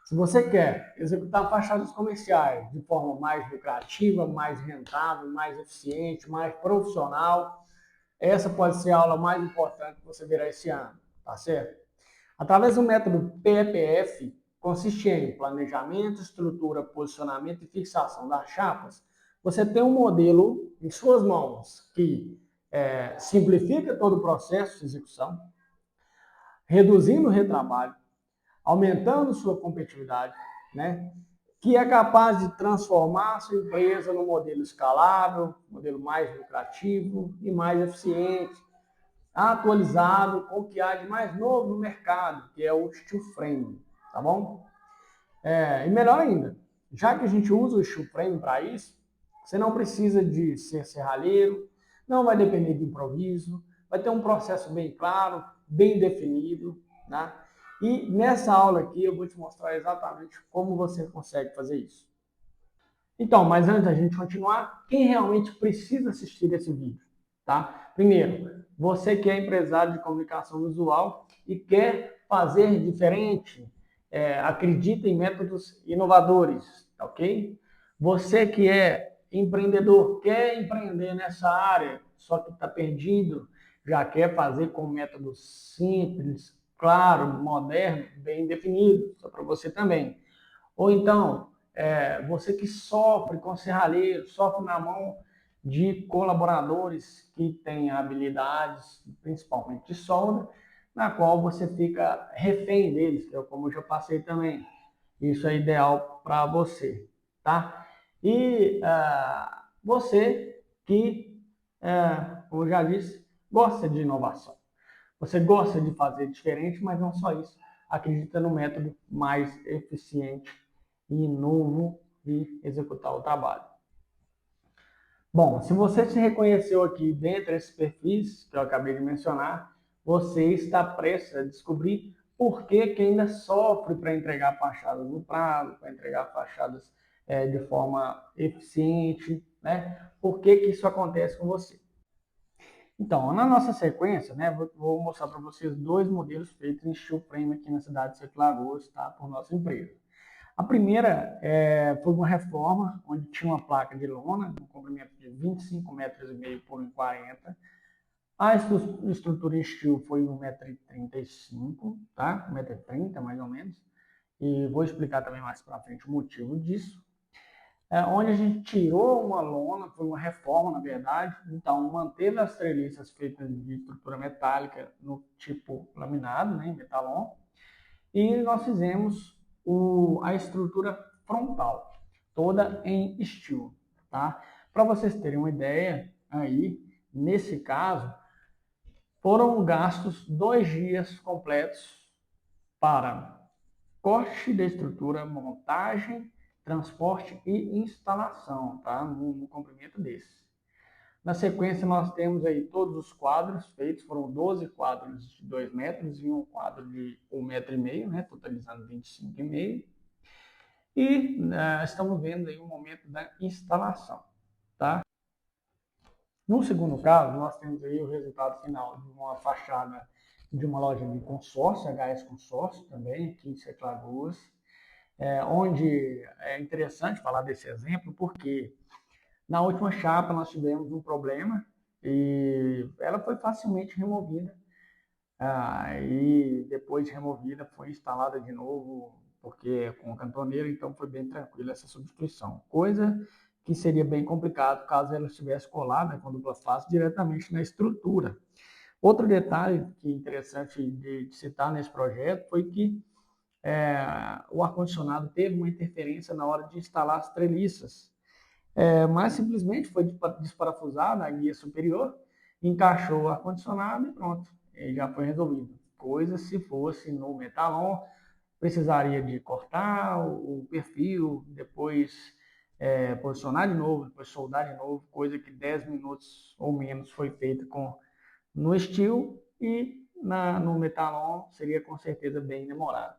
Se você quer executar fachadas comerciais de forma mais lucrativa, mais rentável, mais eficiente, mais profissional, essa pode ser a aula mais importante que você verá esse ano, tá certo? Através do método PEPF, consiste em planejamento, estrutura, posicionamento e fixação das chapas, você tem um modelo em suas mãos que simplifica todo o processo de execução, reduzindo o retrabalho, aumentando sua competitividade, né? Que é capaz de transformar a sua empresa num modelo escalável, modelo mais lucrativo e mais eficiente, atualizado com o que há de mais novo no mercado, que é o steel frame, tá bom? E melhor ainda, já que a gente usa o steel frame para isso, você não precisa de ser serralheiro, não vai depender de improviso, vai ter um processo bem claro, bem definido, né? E nessa aula aqui eu vou te mostrar exatamente como você consegue fazer isso. Então, mas antes da gente continuar, quem realmente precisa assistir esse vídeo, tá? Primeiro, você que é empresário de comunicação visual e quer fazer diferente, acredita em métodos inovadores, tá ok? Você que é empreendedor, quer empreender nessa área, só que está perdido, já quer fazer com métodos simples, claro, moderno, bem definido, só para você também. Ou então, você que sofre com serralheiro, sofre na mão de colaboradores que têm habilidades, principalmente de solda, na qual você fica refém deles, que é como eu já passei também. Isso é ideal para você, tá? E você que, como eu já disse, gosta de inovação. Você gosta de fazer diferente, mas não só isso. Acredita no método mais eficiente e novo de executar o trabalho. Bom, se você se reconheceu aqui dentre esses perfis que eu acabei de mencionar, você está prestes a descobrir por que ainda sofre para entregar fachadas no prazo, para entregar fachadas de forma eficiente, né? Por que isso acontece com você? Então, na nossa sequência, né, vou mostrar para vocês dois modelos feitos em steel frame aqui na cidade de Sete Lagoas, tá, por nossa empresa. A primeira foi uma reforma, onde tinha uma placa de lona, um comprimento de 25 metros e meio por 1,40. A estrutura em steel foi 1,35 m, tá? 1,30 m mais ou menos. E vou explicar também mais para frente o motivo disso. Onde a gente tirou uma lona, foi uma reforma, na verdade. Então, manteve as treliças feitas de estrutura metálica no tipo laminado, né, em metalon, e nós fizemos a estrutura frontal, toda em steel, tá? Para vocês terem uma ideia, aí, nesse caso, foram gastos 2 dias completos para corte da estrutura, montagem, transporte e instalação, tá? No comprimento desse. Na sequência, nós temos aí todos os quadros feitos, foram 12 quadros de 2 metros e um quadro de 1,5 m, né? Totalizando 25,5 m. E estamos vendo aí o momento da instalação, tá? No segundo caso, nós temos aí o resultado final de uma fachada de uma loja de consórcio, HS Consórcio também, aqui em Sete Lagoas, onde é interessante falar desse exemplo, porque na última chapa nós tivemos um problema e ela foi facilmente removida. E depois de removida foi instalada de novo, porque é com cantoneira, então foi bem tranquila essa substituição. Coisa que seria bem complicado caso ela estivesse colada com dupla face diretamente na estrutura. Outro detalhe que é interessante de citar nesse projeto foi que o ar-condicionado teve uma interferência na hora de instalar as treliças. Mas simplesmente foi desparafusada a guia superior, encaixou o ar-condicionado e pronto, já foi resolvido. Coisa se fosse no metalon, precisaria de cortar o perfil, depois posicionar de novo, depois soldar de novo, coisa que 10 minutos ou menos foi feita no steel e no metalon seria com certeza bem demorado.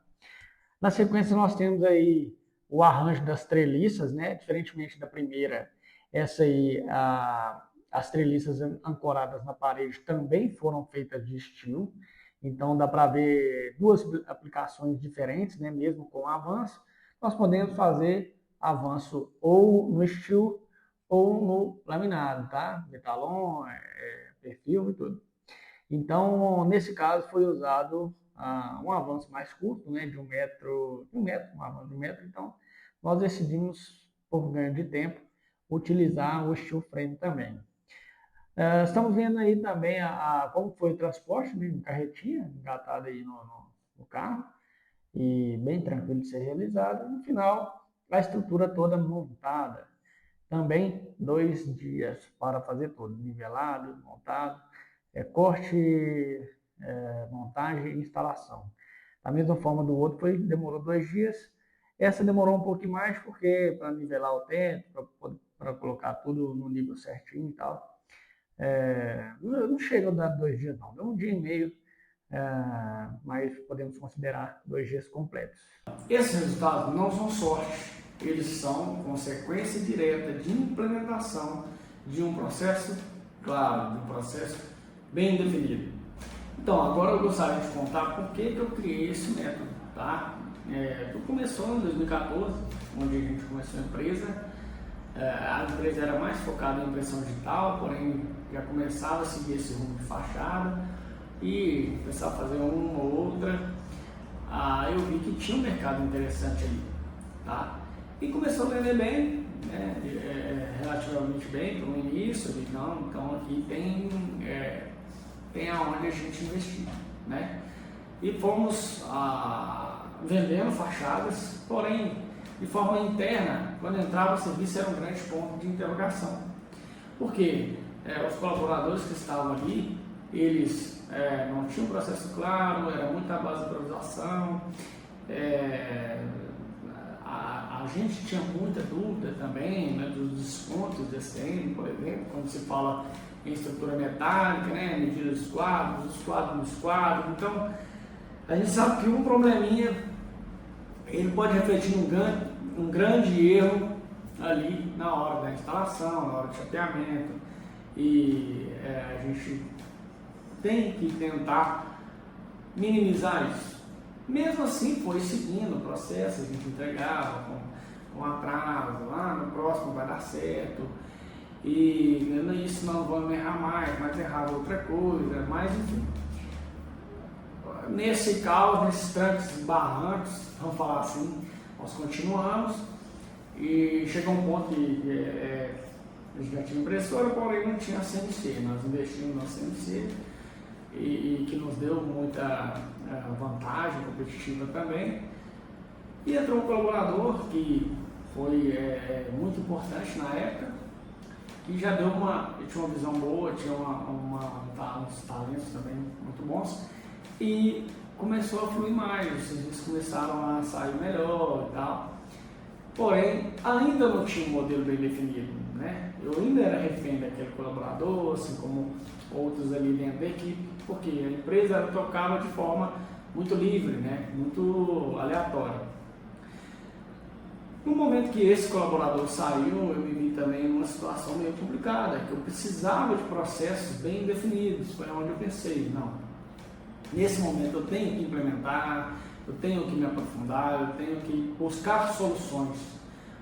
Na sequência, nós temos aí o arranjo das treliças, né? Diferentemente da primeira, essa aí, as treliças ancoradas na parede também foram feitas de steel. Então dá para ver duas aplicações diferentes, né? Mesmo com avanço, nós podemos fazer avanço ou no estilo ou no laminado, tá? Metalon, perfil e tudo. Então, nesse caso, foi usado um avanço mais curto, né, um avanço de 1 metro. Então, nós decidimos, por ganho de tempo, utilizar o steel frame também. Estamos vendo aí também como foi o transporte, né, em carretinha, engatado aí no carro, e bem tranquilo de ser realizado. No final, a estrutura toda montada. Também 2 dias para fazer tudo, nivelado, montado, corte, montagem e instalação. Da mesma forma do outro, demorou 2 dias. Essa demorou um pouquinho mais porque para nivelar o teto, para colocar tudo no nível certinho e tal. Não chega a dar 2 dias não, deu 1 dia e meio, mas podemos considerar 2 dias completos. Esses resultados não são sorte, eles são consequência direta de implementação de um processo claro, de um processo bem definido. Então, agora eu gostaria de contar por que eu criei esse método, tá? Tudo começou em 2014, onde a gente começou a empresa. A empresa era mais focada em impressão digital, porém já começava a seguir esse rumo de fachada e começava a fazer uma ou outra. Eu vi que tinha um mercado interessante ali, tá? E começou a vender bem, né? Relativamente bem para o início. Então aqui tem aonde a gente investir, né? E fomos vendendo fachadas, porém de forma interna, quando entrava o serviço era um grande ponto de interrogação, porque os colaboradores que estavam ali, eles não tinham um processo claro, era muita base de improvisação, a gente tinha muita dúvida também, né, dos descontos de STM, por exemplo, quando se fala em estrutura metálica, né, medida dos quadros, os quadros nos quadros. Então, a gente sabe que um probleminha ele pode refletir um grande erro ali na hora da instalação, na hora do chapeamento, e a gente tem que tentar minimizar isso. Mesmo assim, foi seguindo o processo, a gente entregava com atraso, no próximo vai dar certo, e isso não vamos errar mais, mas errava outra coisa, mas enfim. Nesse caos, nesses trancos e barrancos, vamos falar assim, nós continuamos e chegou um ponto que a gente já tinha impressora, porém não tinha CNC. Nós investimos na CNC e que nos deu muita vantagem competitiva também. E entrou um colaborador que foi muito importante na época, que já deu tinha uma visão boa, tinha uns talentos também muito bons. E começou a fluir mais, os serviços começaram a sair melhor e tal. Porém, ainda não tinha um modelo bem definido, né? Eu ainda era refém daquele colaborador, assim como outros ali dentro da equipe, porque a empresa tocava de forma muito livre, né? Muito aleatória. No momento que esse colaborador saiu, eu me vi também numa situação meio complicada, que eu precisava de processos bem definidos. Foi onde eu pensei, não, nesse momento eu tenho que implementar, eu tenho que me aprofundar, eu tenho que buscar soluções,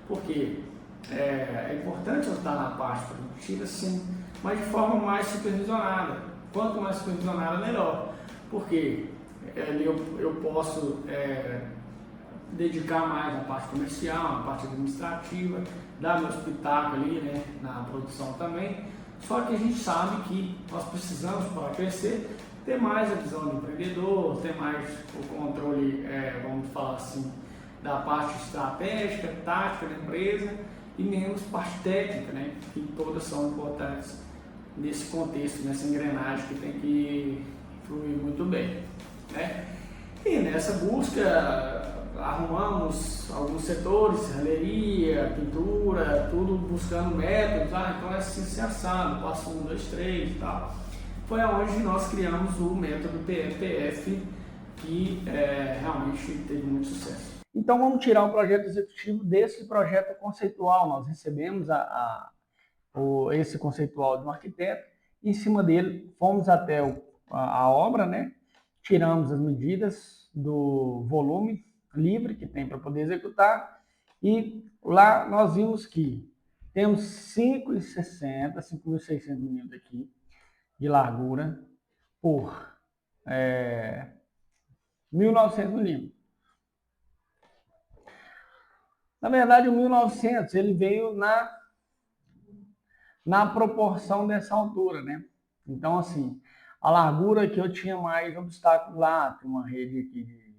porque é importante eu estar na parte produtiva, sim, mas de forma mais supervisionada. Quanto mais supervisionada, melhor, porque eu posso dedicar mais à parte comercial, à parte administrativa, dar meu espetáculo ali, né, na produção também. Só que a gente sabe que nós precisamos, para crescer, ter mais a visão do empreendedor, ter mais o controle, vamos falar assim, da parte estratégica, tática da empresa e menos parte técnica, né, que todas são importantes nesse contexto, nessa engrenagem que tem que fluir muito bem, né? E nessa busca arrumamos alguns setores, serralheria, pintura, tudo buscando métodos, então é assim, se assado, passo 1, 2, 3 e tal. Foi onde nós criamos o método PFPF, que realmente teve muito sucesso. Então vamos tirar o projeto executivo desse projeto conceitual. Nós recebemos esse conceitual de um arquiteto, e em cima dele fomos até a obra, né? tiramos as medidas do volume livre que tem para poder executar, e lá nós vimos que temos 5,60, 5.600 milímetros aqui de largura por 1.900 milímetros. Na verdade, o 1.900 ele veio na proporção dessa altura, né? Então, assim, a largura que eu tinha mais obstáculos lá, tem uma rede aqui de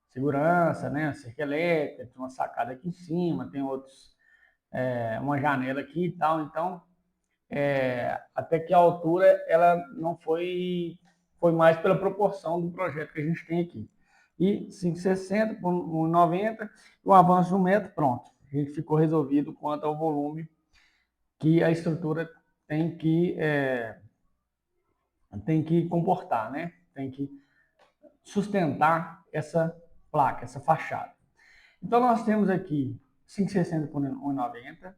segurança, né? Cerca elétrica, tem uma sacada aqui em cima, tem outros, uma janela aqui e tal. Então, até que a altura ela não foi mais pela proporção do projeto que a gente tem aqui. E 5,60 por 1,90, o avanço de 1 metro, pronto. A gente ficou resolvido quanto ao volume que a estrutura tem que comportar, né? Tem que sustentar essa placa, essa fachada. Então nós temos aqui 5,60 por 1,90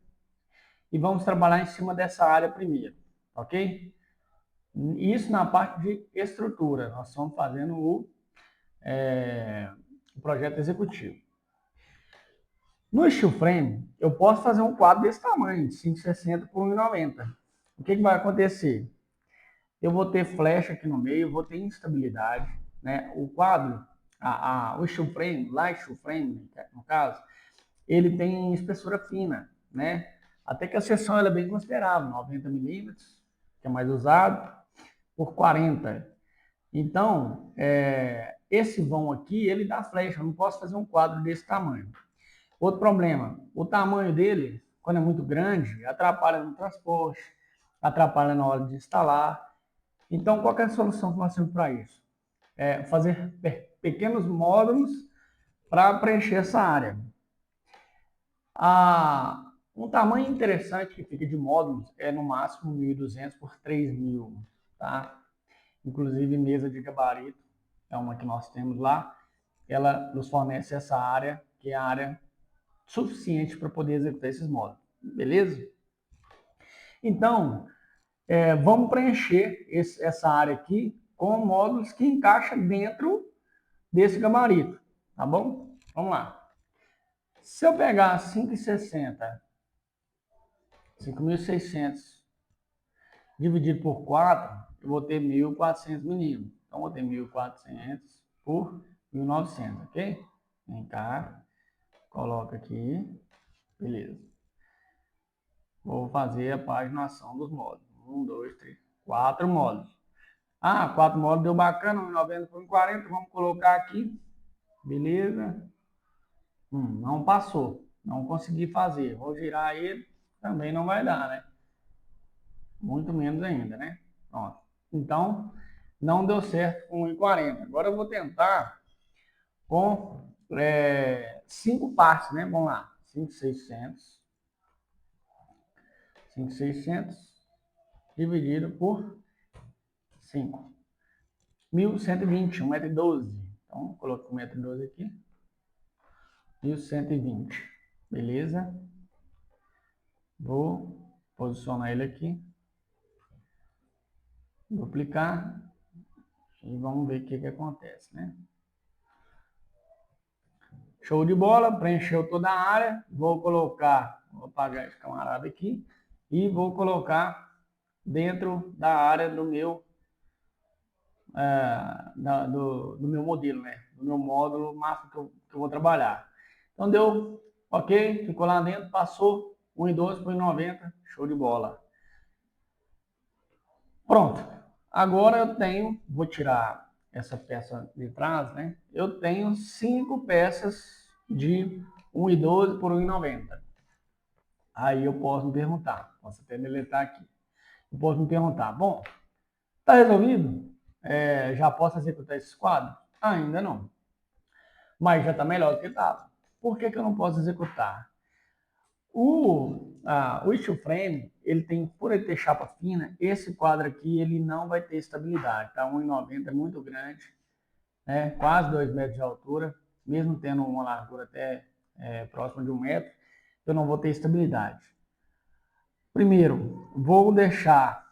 e vamos trabalhar em cima dessa área primeiro, ok? Isso na parte de estrutura. Nós estamos fazendo o projeto executivo. No steel frame, eu posso fazer um quadro desse tamanho, de 5,60 por 1,90. O que vai acontecer? Eu vou ter flecha aqui no meio, vou ter instabilidade, né? O quadro, o steel frame, light steel frame, no caso, ele tem espessura fina, né? Até que a seção ela é bem considerável, 90 milímetros, que é mais usado, por 40. Então, esse vão aqui, ele dá flecha, eu não posso fazer um quadro desse tamanho. Outro problema, o tamanho dele, quando é muito grande, atrapalha no transporte, atrapalha na hora de instalar. Então, qual é a solução que nós temos para isso? Fazer pequenos módulos para preencher essa área. Um tamanho interessante que fica de módulos é no máximo 1.200 por 3.000, tá? Inclusive mesa de gabarito, é uma que nós temos lá, ela nos fornece essa área, que é a área suficiente para poder executar esses módulos, beleza? Então, vamos preencher essa área aqui com módulos que encaixam dentro desse gabarito, tá bom? Vamos lá. Se eu pegar 5,60, 5.600 dividido por 4, eu vou ter 1.400 milímetros. Então, vou ter 1.400 por 1.900, ok? Vem cá, coloca aqui, beleza. Vou fazer a paginação dos módulos. 1, 2, 3, 4 módulos. 4 módulos deu bacana, 1,90 por 1,40, vamos colocar aqui. Beleza. Não passou, não consegui fazer. Vou girar ele, também não vai dar, né? Muito menos ainda, né? Pronto. Então, não deu certo com 1,40. Agora eu vou tentar com 5 partes, né? Vamos lá. 5,600. 5,600 dividido por 5. 1.120, 1,12 m. Então, coloco 1,12 m aqui. 1.120. Beleza? Vou posicionar ele aqui. Duplicar. E vamos ver o que acontece, né? Show de bola, preencheu toda a área. Vou apagar esse camarada aqui e vou colocar dentro da área do meu do meu modelo, né? Do meu módulo máximo que eu vou trabalhar. Então deu ok, ficou lá dentro, passou 1,12 por 1,90, show de bola. Pronto. Agora vou tirar essa peça de trás, né? Eu tenho 5 peças de 1,12 por 1,90. Aí eu posso me perguntar, posso até deletar aqui. Eu posso me perguntar, bom, tá resolvido? Já posso executar esses quadros? Ainda não. Mas já está melhor do que estava. Por que eu não posso executar? O steel frame, por ele ter chapa fina, esse quadro aqui ele não vai ter estabilidade, tá? 1,90 é muito grande, né? Quase 2 metros de altura, mesmo tendo uma largura até próxima de 1 metro, eu não vou ter estabilidade. Primeiro, vou deixar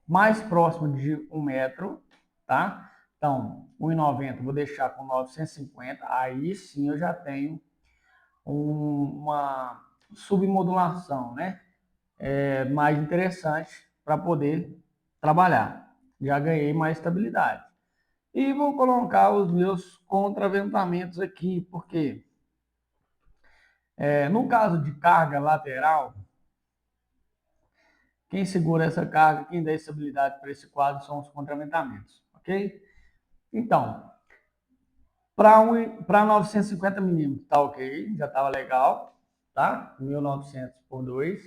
mais próximo de 1 metro, tá? Então, 1,90 vou deixar com 950, aí sim eu já tenho uma submodulação, né? Mais interessante para poder trabalhar. Já ganhei mais estabilidade. E vou colocar os meus contraventamentos aqui, porque no caso de carga lateral, quem segura essa carga, quem dá estabilidade para esse quadro são os contraventamentos, ok? Então, para 950 milímetros tá ok, já estava legal, tá? 1900 por 2.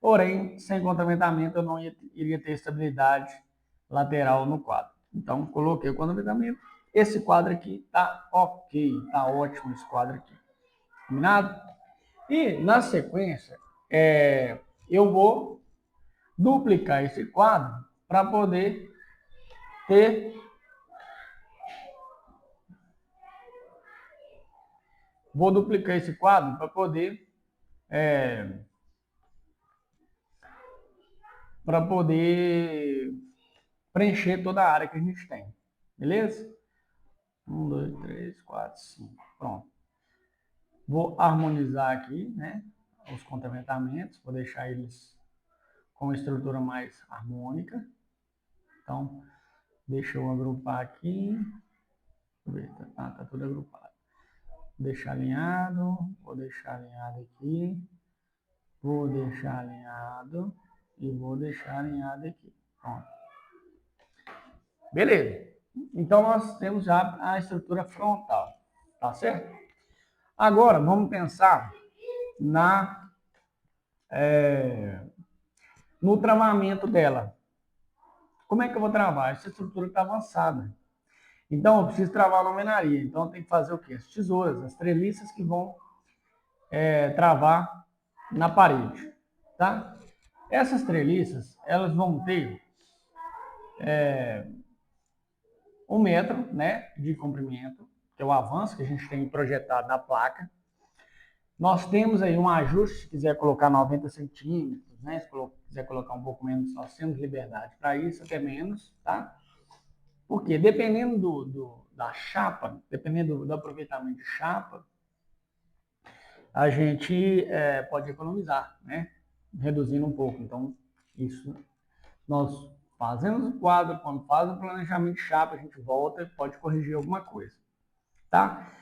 Porém, sem contraventamento eu não iria ter estabilidade lateral no quadro. Então, coloquei o contraventamento. Esse quadro aqui tá ok, tá ótimo esse quadro aqui. Combinado? E, na sequência, eu vou duplicar esse quadro para poder ter... Vou duplicar esse quadro para poder... para poder preencher toda a área que a gente tem. Beleza? 1, 2, 3, 4, 5. Pronto. Vou harmonizar aqui, né? Os contraventamentos. Vou deixar eles com uma estrutura mais harmônica. Então, deixa eu agrupar aqui. Deixa eu ver, tá tudo agrupado. Vou deixar alinhado. Vou deixar alinhado aqui. Vou deixar alinhado. E vou deixar alinhado aqui. Pronto. Beleza. Então, nós temos já a estrutura frontal. Tá certo? Agora, vamos pensar no travamento dela. Como é que eu vou travar? Essa estrutura está avançada. Então, eu preciso travar a alvenaria. Então, eu tenho que fazer o quê? As tesouras, as treliças que vão travar na parede. Tá? Essas treliças, elas vão ter 1 metro, né, de comprimento, que é o avanço que a gente tem projetado na placa. Nós temos aí um ajuste, se quiser colocar 90 centímetros, né? Se quiser colocar um pouco menos, nós temos liberdade para isso, até menos, tá? Porque dependendo da chapa, dependendo do aproveitamento de chapa, a gente pode economizar, né? Reduzindo um pouco. Então, isso nós fazemos o quadro, quando faz o planejamento de chapa, a gente volta e pode corrigir alguma coisa, tá?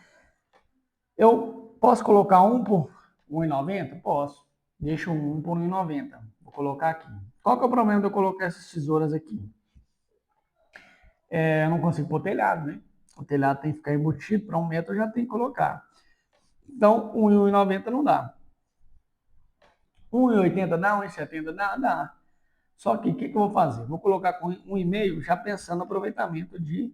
Eu posso colocar 1 por 1,90? Posso. Deixa 1 por 1,90. Vou colocar aqui. Qual que é o problema de eu colocar essas tesouras aqui? Eu não consigo pôr telhado, né? O telhado tem que ficar embutido. Para 1 metro eu já tenho que colocar. Então, 1,90 não dá. 1,80 dá? 1,70 dá? Dá. Só que o que eu vou fazer? Vou colocar com 1,5 já pensando no aproveitamento de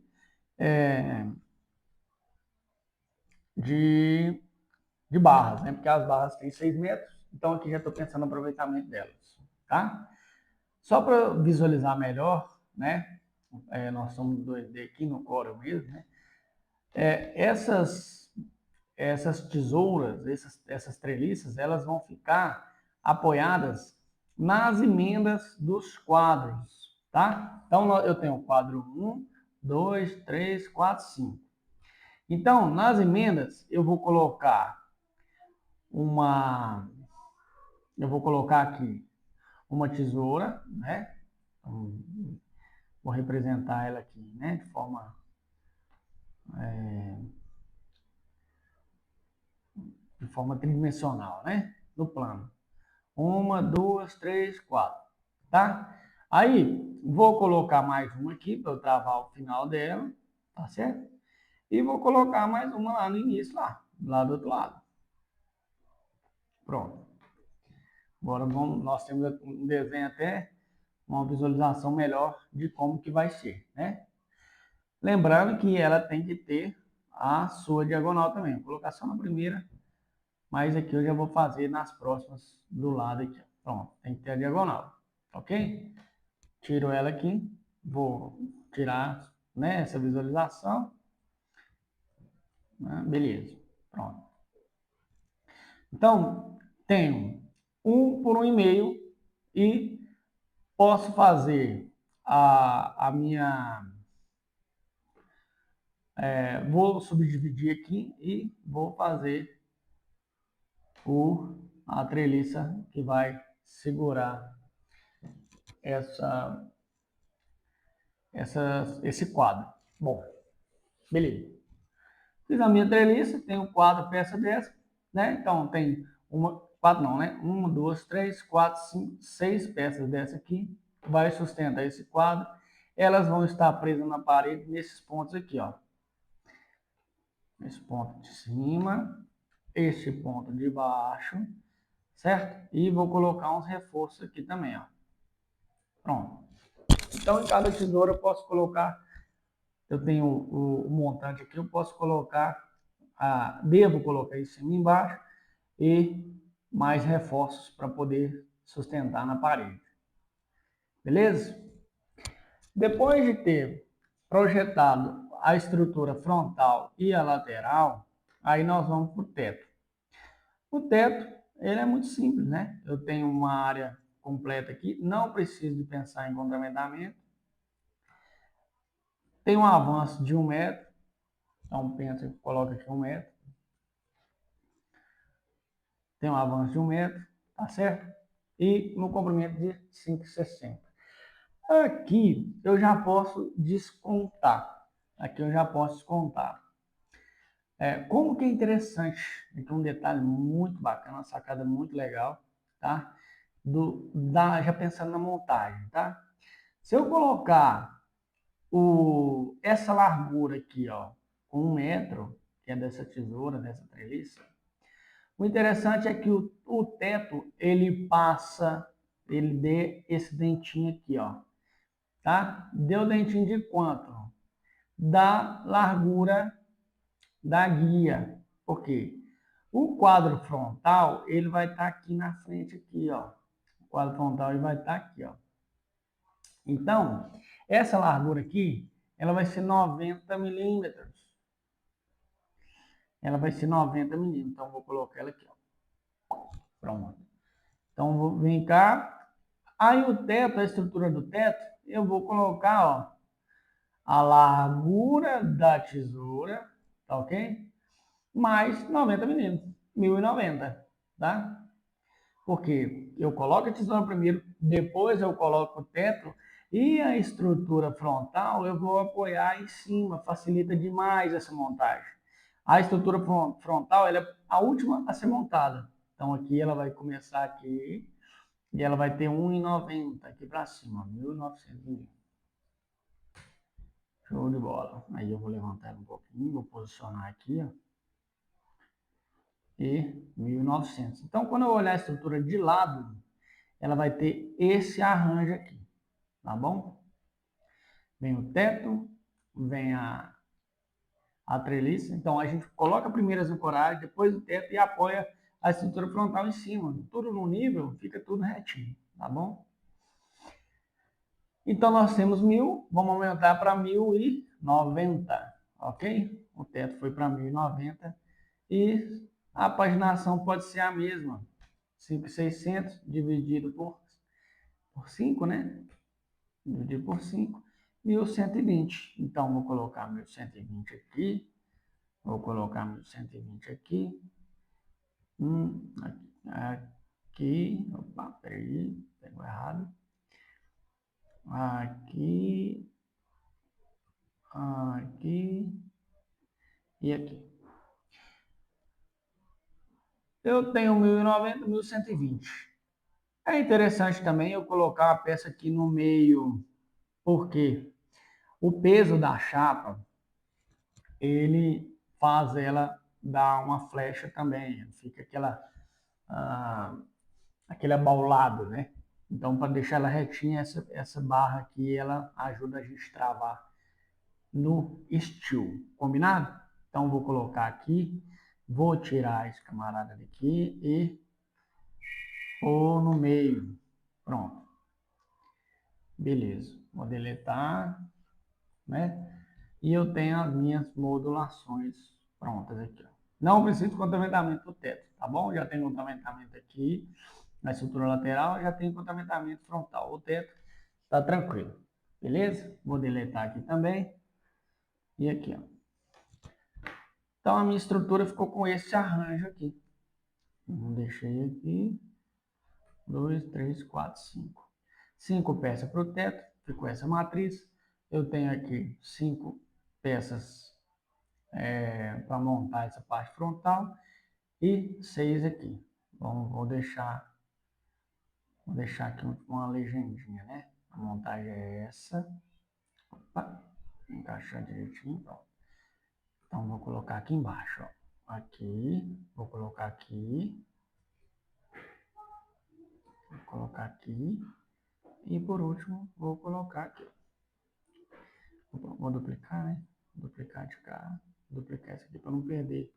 barras, né? Porque as barras têm 6 metros, então aqui já estou pensando no aproveitamento delas, tá? Só para visualizar melhor, né? Nós somos 2D aqui no Corel mesmo, né? Essas tesouras, essas treliças, elas vão ficar apoiadas nas emendas dos quadros, tá? Então eu tenho o quadro 1, 2, 3, 4, 5. Então, nas emendas, eu vou colocar aqui uma tesoura, né? Vou representar ela aqui, né? De forma tridimensional, né? No plano. 1, 2, 3, 4, tá? Aí, vou colocar mais uma aqui para eu travar o final dela, tá certo? E vou colocar mais uma lá no início, lá do outro lado. Pronto. Agora nós temos um desenho até, uma visualização melhor de como que vai ser, né? Lembrando que ela tem que ter a sua diagonal também. Vou colocar só na primeira, mas aqui eu já vou fazer nas próximas do lado aqui. Pronto, tem que ter a diagonal, ok? Tiro ela aqui, vou tirar, né, essa visualização. Beleza, pronto. Então, tenho 1 por 1,5 e posso fazer a minha Vou subdividir aqui e vou fazer a treliça que vai segurar esse quadro. Bom, beleza. Fiz a minha treliça, tenho 4 peças dessa, né? Então tem quatro não, né? 1, 2, 3, 4, 5, 6 peças dessa aqui. Vai sustentar esse quadro. Elas vão estar presas na parede nesses pontos aqui, ó. Esse ponto de cima, esse ponto de baixo, certo? E vou colocar uns reforços aqui também, ó. Pronto. Então, em cada tesoura eu posso colocar, eu tenho o montante aqui, eu posso colocar, devo colocar em cima e embaixo e mais reforços para poder sustentar na parede. Beleza? Depois de ter projetado a estrutura frontal e a lateral, aí nós vamos para o teto. O teto, ele é muito simples, né? Eu tenho uma área completa aqui, não preciso de pensar em complementamento. Tem um avanço de 1 metro, então pensa que coloca aqui 1 metro. Tem um avanço de 1 metro, tá certo? E no comprimento de 5,60. Aqui eu já posso descontar. Aqui eu já posso descontar. Como que é interessante, aqui um detalhe muito bacana, uma sacada muito legal, tá? Já pensando na montagem, tá? Se eu colocar essa largura aqui, ó, com 1 metro, que é dessa tesoura, dessa treliça, o interessante é que o teto, ele dê esse dentinho aqui, ó, tá? Deu dentinho de quanto? Da largura da guia. Por quê? O quadro frontal, ele vai estar aqui na frente, aqui, ó. O quadro frontal, ele vai estar aqui, ó. Então, essa largura aqui, ela vai ser 90 milímetros. Ela vai ser 90 milímetros. Então, vou colocar ela aqui, ó. Pronto. Então, vou vir cá. Aí, o teto, a estrutura do teto, eu vou colocar, ó, a largura da tesoura, tá ok? Mais 90 milímetros, 1090, tá? Porque eu coloco a tesoura primeiro, depois eu coloco o teto e a estrutura frontal eu vou apoiar em cima, facilita demais essa montagem. A estrutura frontal ela é a última a ser montada. Então aqui ela vai começar aqui e ela vai ter 1,90 aqui para cima, 1900. Show de bola. Aí eu vou levantar um pouquinho, vou posicionar aqui, ó. E 1900. Então, quando eu olhar a estrutura de lado, ela vai ter esse arranjo aqui, tá bom? Vem o teto, vem a treliça. Então, a gente coloca primeiro as ancoragens, depois o teto e apoia a estrutura frontal em cima. Tudo no nível, fica tudo retinho, tá bom? Então, nós temos 1000, vamos aumentar para 1090, ok? O teto foi para 1090 e a paginação pode ser a mesma. 5.600 dividido por 5, né? Dividido por 5, 1120. Então, vou colocar 1120 aqui. Vou colocar 1120 aqui. Aqui. Opa, peraí. Pegou errado. Aqui. Aqui. E aqui. Eu tenho 1090, 1120. É interessante também eu colocar a peça aqui no meio, porque o peso da chapa, ele faz ela dar uma flecha também, fica aquele abaulado, né? Então, para deixar ela retinha, essa barra aqui, ela ajuda a gente a travar no estilo, combinado? Então, vou colocar aqui, vou tirar esse camarada daqui e pôr no meio. Pronto. Beleza. Vou deletar, né? E eu tenho as minhas modulações prontas aqui, ó. Não preciso de contaminamento do teto, tá bom? Já tem contaminamento aqui na estrutura lateral, já tem contaminamento frontal. O teto tá tranquilo, beleza? Vou deletar aqui também. E aqui, ó. Então, a minha estrutura ficou com esse arranjo aqui. Deixei aqui. 2, 3, 4, 5. 5 peças para o teto, ficou essa matriz. Eu tenho aqui 5 peças para montar essa parte frontal e 6 aqui. Bom, vou deixar aqui uma legendinha, né? A montagem é essa. Opa, encaixar direitinho, pronto. Então, vou colocar aqui embaixo, ó. Aqui, vou colocar aqui. Vou colocar aqui. E por último, vou colocar aqui. Vou duplicar, né? Duplicar de cá. Duplicar isso aqui para não perder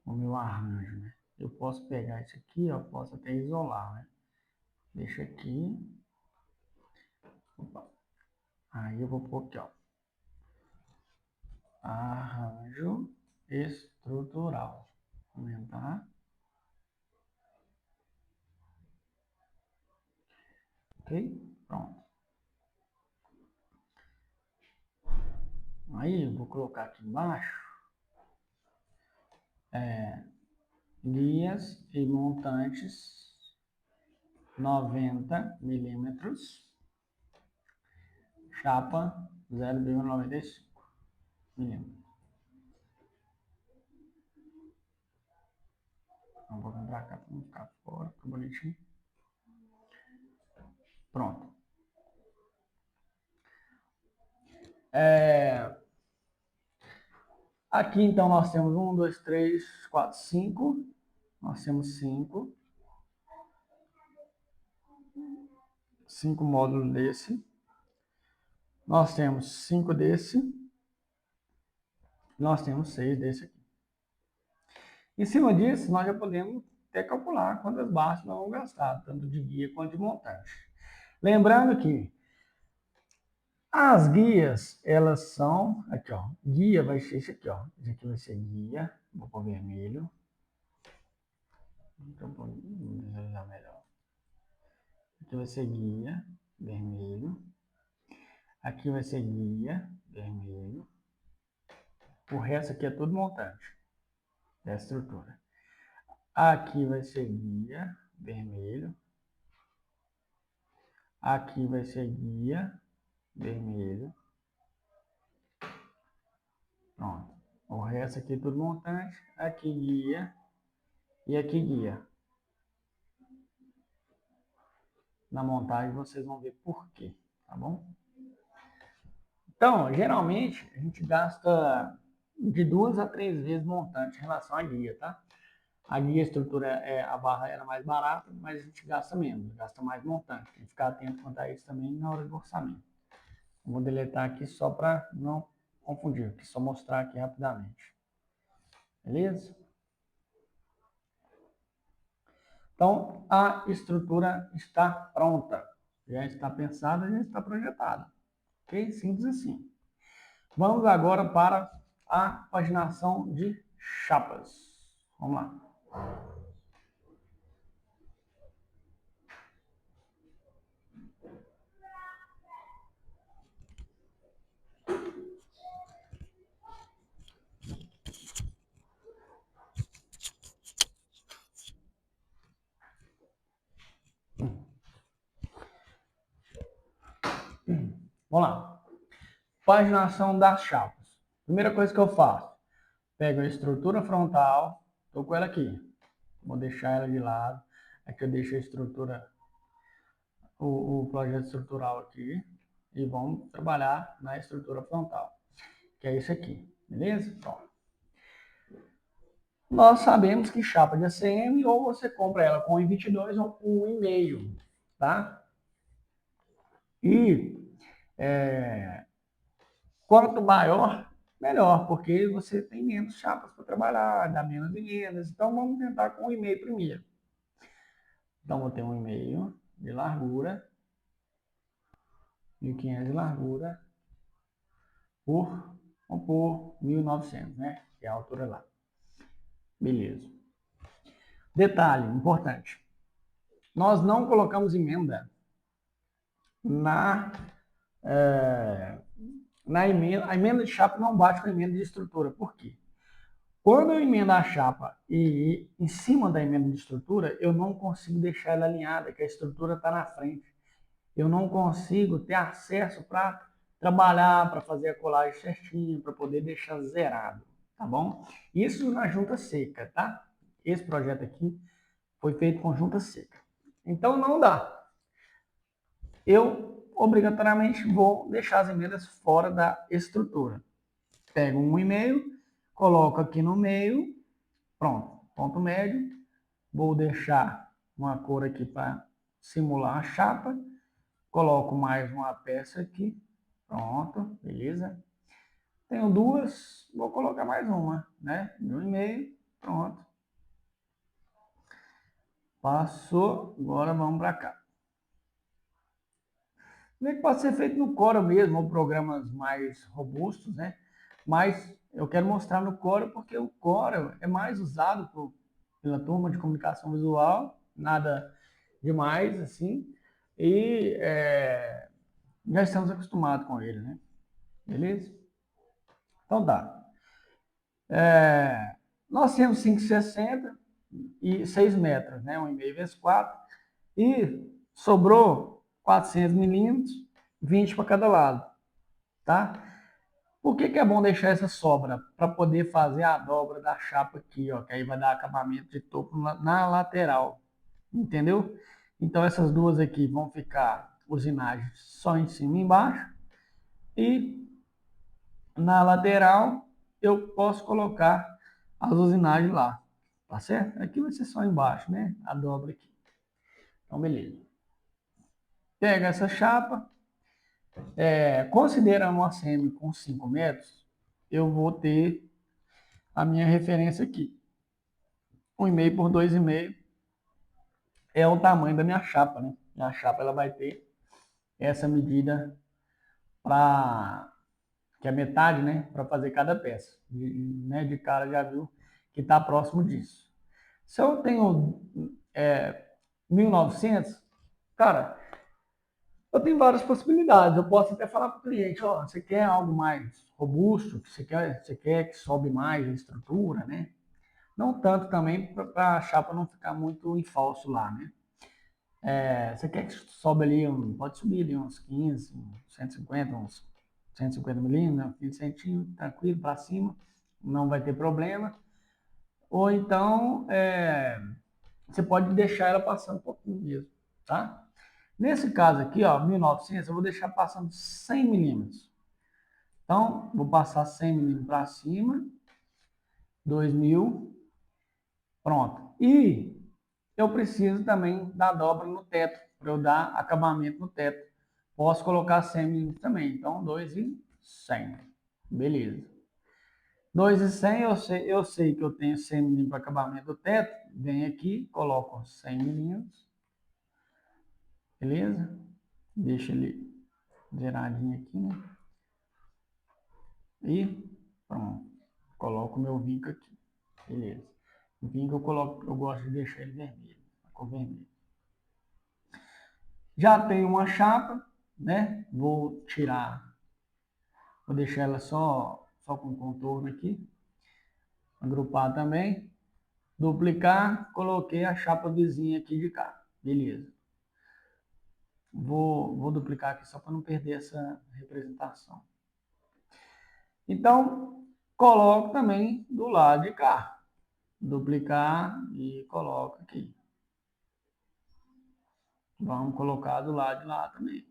o meu arranjo, né? Eu posso pegar isso aqui, ó, posso até isolar, né? Deixa aqui. Opa. Aí eu vou pôr aqui, ó. Arranjo estrutural. Aumentar. Ok? Pronto. Aí eu vou colocar aqui embaixo guias e montantes 90 milímetros, chapa 0,95 milímetros. Então, vou vir para cá para não ficar fora, fica bonitinho. Pronto. Aqui, então, nós temos 1, 2, 3, 4, 5. Nós temos 5. 5 módulos desse. Nós temos 5 desse. Nós temos 6 desse aqui. Em cima disso, nós já podemos até calcular quantas barras nós vamos gastar, tanto de guia quanto de montante. Lembrando que as guias, elas são, aqui ó, guia vai ser esse aqui ó, esse aqui vai ser guia, vou pôr vermelho. Então, vou visualizar melhor. Aqui vai ser guia, vermelho. Aqui vai ser guia, vermelho. O resto aqui é tudo montante da estrutura. Aqui vai ser guia, vermelho. Aqui vai ser guia, vermelho. Pronto. O resto aqui é tudo montante. Aqui guia e aqui guia. Na montagem vocês vão ver por quê, tá bom? Então, geralmente, a gente gasta de 2 a 3 vezes montante em relação à guia, tá? A guia, a estrutura, a barra era mais barata, mas a gente gasta menos, gasta mais montante. Tem que ficar atento quanto a isso também na hora do orçamento. Vou deletar aqui só para não confundir, aqui só mostrar aqui rapidamente. Beleza? Então, a estrutura está pronta. Já está pensada, já está projetada. Ok? Simples assim. Vamos agora para a paginação de chapas. Vamos lá. Vamos lá. Paginação das chapas. Primeira coisa que eu faço, pego a estrutura frontal, estou com ela aqui. Vou deixar ela de lado. Aqui eu deixo a estrutura, o projeto estrutural aqui. E vamos trabalhar na estrutura frontal, que é isso aqui. Beleza? Pronto. Nós sabemos que chapa de ACM, ou você compra ela com 1,22 ou com 1,5, tá? E quanto maior, melhor, porque você tem menos chapas para trabalhar, dá menos emendas. Então, vamos tentar com 1,5 primeiro. Então, vou ter 1,5 de largura, 1.500 de largura, vamos por 1.900, né? Que é a altura lá. Beleza. Detalhe importante. Nós não colocamos emenda a emenda de chapa não bate com a emenda de estrutura. Por quê? Quando eu emendo a chapa e em cima da emenda de estrutura, eu não consigo deixar ela alinhada, que a estrutura está na frente. Eu não consigo ter acesso para trabalhar, para fazer a colagem certinho, para poder deixar zerado, tá bom? Isso na junta seca, tá? Esse projeto aqui foi feito com junta seca. Então não dá. Eu obrigatoriamente vou deixar as emendas fora da estrutura. Pego um e-mail, coloco aqui no meio, pronto, ponto médio. Vou deixar uma cor aqui para simular a chapa. Coloco mais uma peça aqui. Pronto, beleza. Tenho duas, vou colocar mais uma, né? De 1,5, pronto. Passou, agora vamos para cá. Também pode ser feito no Corel mesmo, ou programas mais robustos, né? Mas eu quero mostrar no Corel porque o Corel é mais usado pela turma de comunicação visual, nada demais, assim, e já estamos acostumados com ele, né? Beleza? Então tá. Nós temos 5,60 e 6 metros, né? 1,5 vezes 4. E sobrou 400 milímetros, 20 para cada lado, tá? Por que é bom deixar essa sobra? Para poder fazer a dobra da chapa aqui, ó, que aí vai dar acabamento de topo na lateral, entendeu? Então essas duas aqui vão ficar usinagens só em cima e embaixo, e na lateral eu posso colocar as usinagens lá, tá certo? Aqui vai ser só embaixo, né? A dobra aqui. Então, beleza. Pega essa chapa, considerando uma semi com 5 metros, eu vou ter a minha referência aqui. 1,5 por 2,5 é o tamanho da minha chapa, né? Minha chapa ela vai ter essa medida para que é metade, né? Para fazer cada peça. De cara já viu que está próximo disso. Se eu tenho 1.900, cara, eu tenho várias possibilidades. Eu posso até falar para o cliente, ó, você quer algo mais robusto, você quer que sobe mais a estrutura, né? Não tanto também para a chapa não ficar muito em falso lá, né? Você quer que sobe ali, pode subir ali uns 15, 150, uns 150 milímetros, né? 15 centímetros, tranquilo, para cima, não vai ter problema. Ou então, você pode deixar ela passando um pouquinho mesmo, tá? Nesse caso aqui, ó, 1.900, eu vou deixar passando 100 milímetros. Então, vou passar 100 milímetros para cima, 2.000, pronto. E eu preciso também da dobra no teto, para eu dar acabamento no teto. Posso colocar 100 milímetros também, então 2.100, beleza. 2.100, eu sei que eu tenho 100 milímetros para acabamento do teto, venho aqui, coloco 100 milímetros, beleza? Deixa ele zeradinho aqui, né? E pronto. Coloco o meu vinco aqui. Beleza. O vinco eu gosto de deixar ele vermelho. A cor vermelha. Já tenho uma chapa, né? Vou deixar ela só com contorno aqui. Agrupar também. Duplicar, coloquei a chapa vizinha aqui de cá. Beleza. Vou duplicar aqui só para não perder essa representação. Então, coloco também do lado de cá. Duplicar e coloco aqui. Vamos colocar do lado de lá também.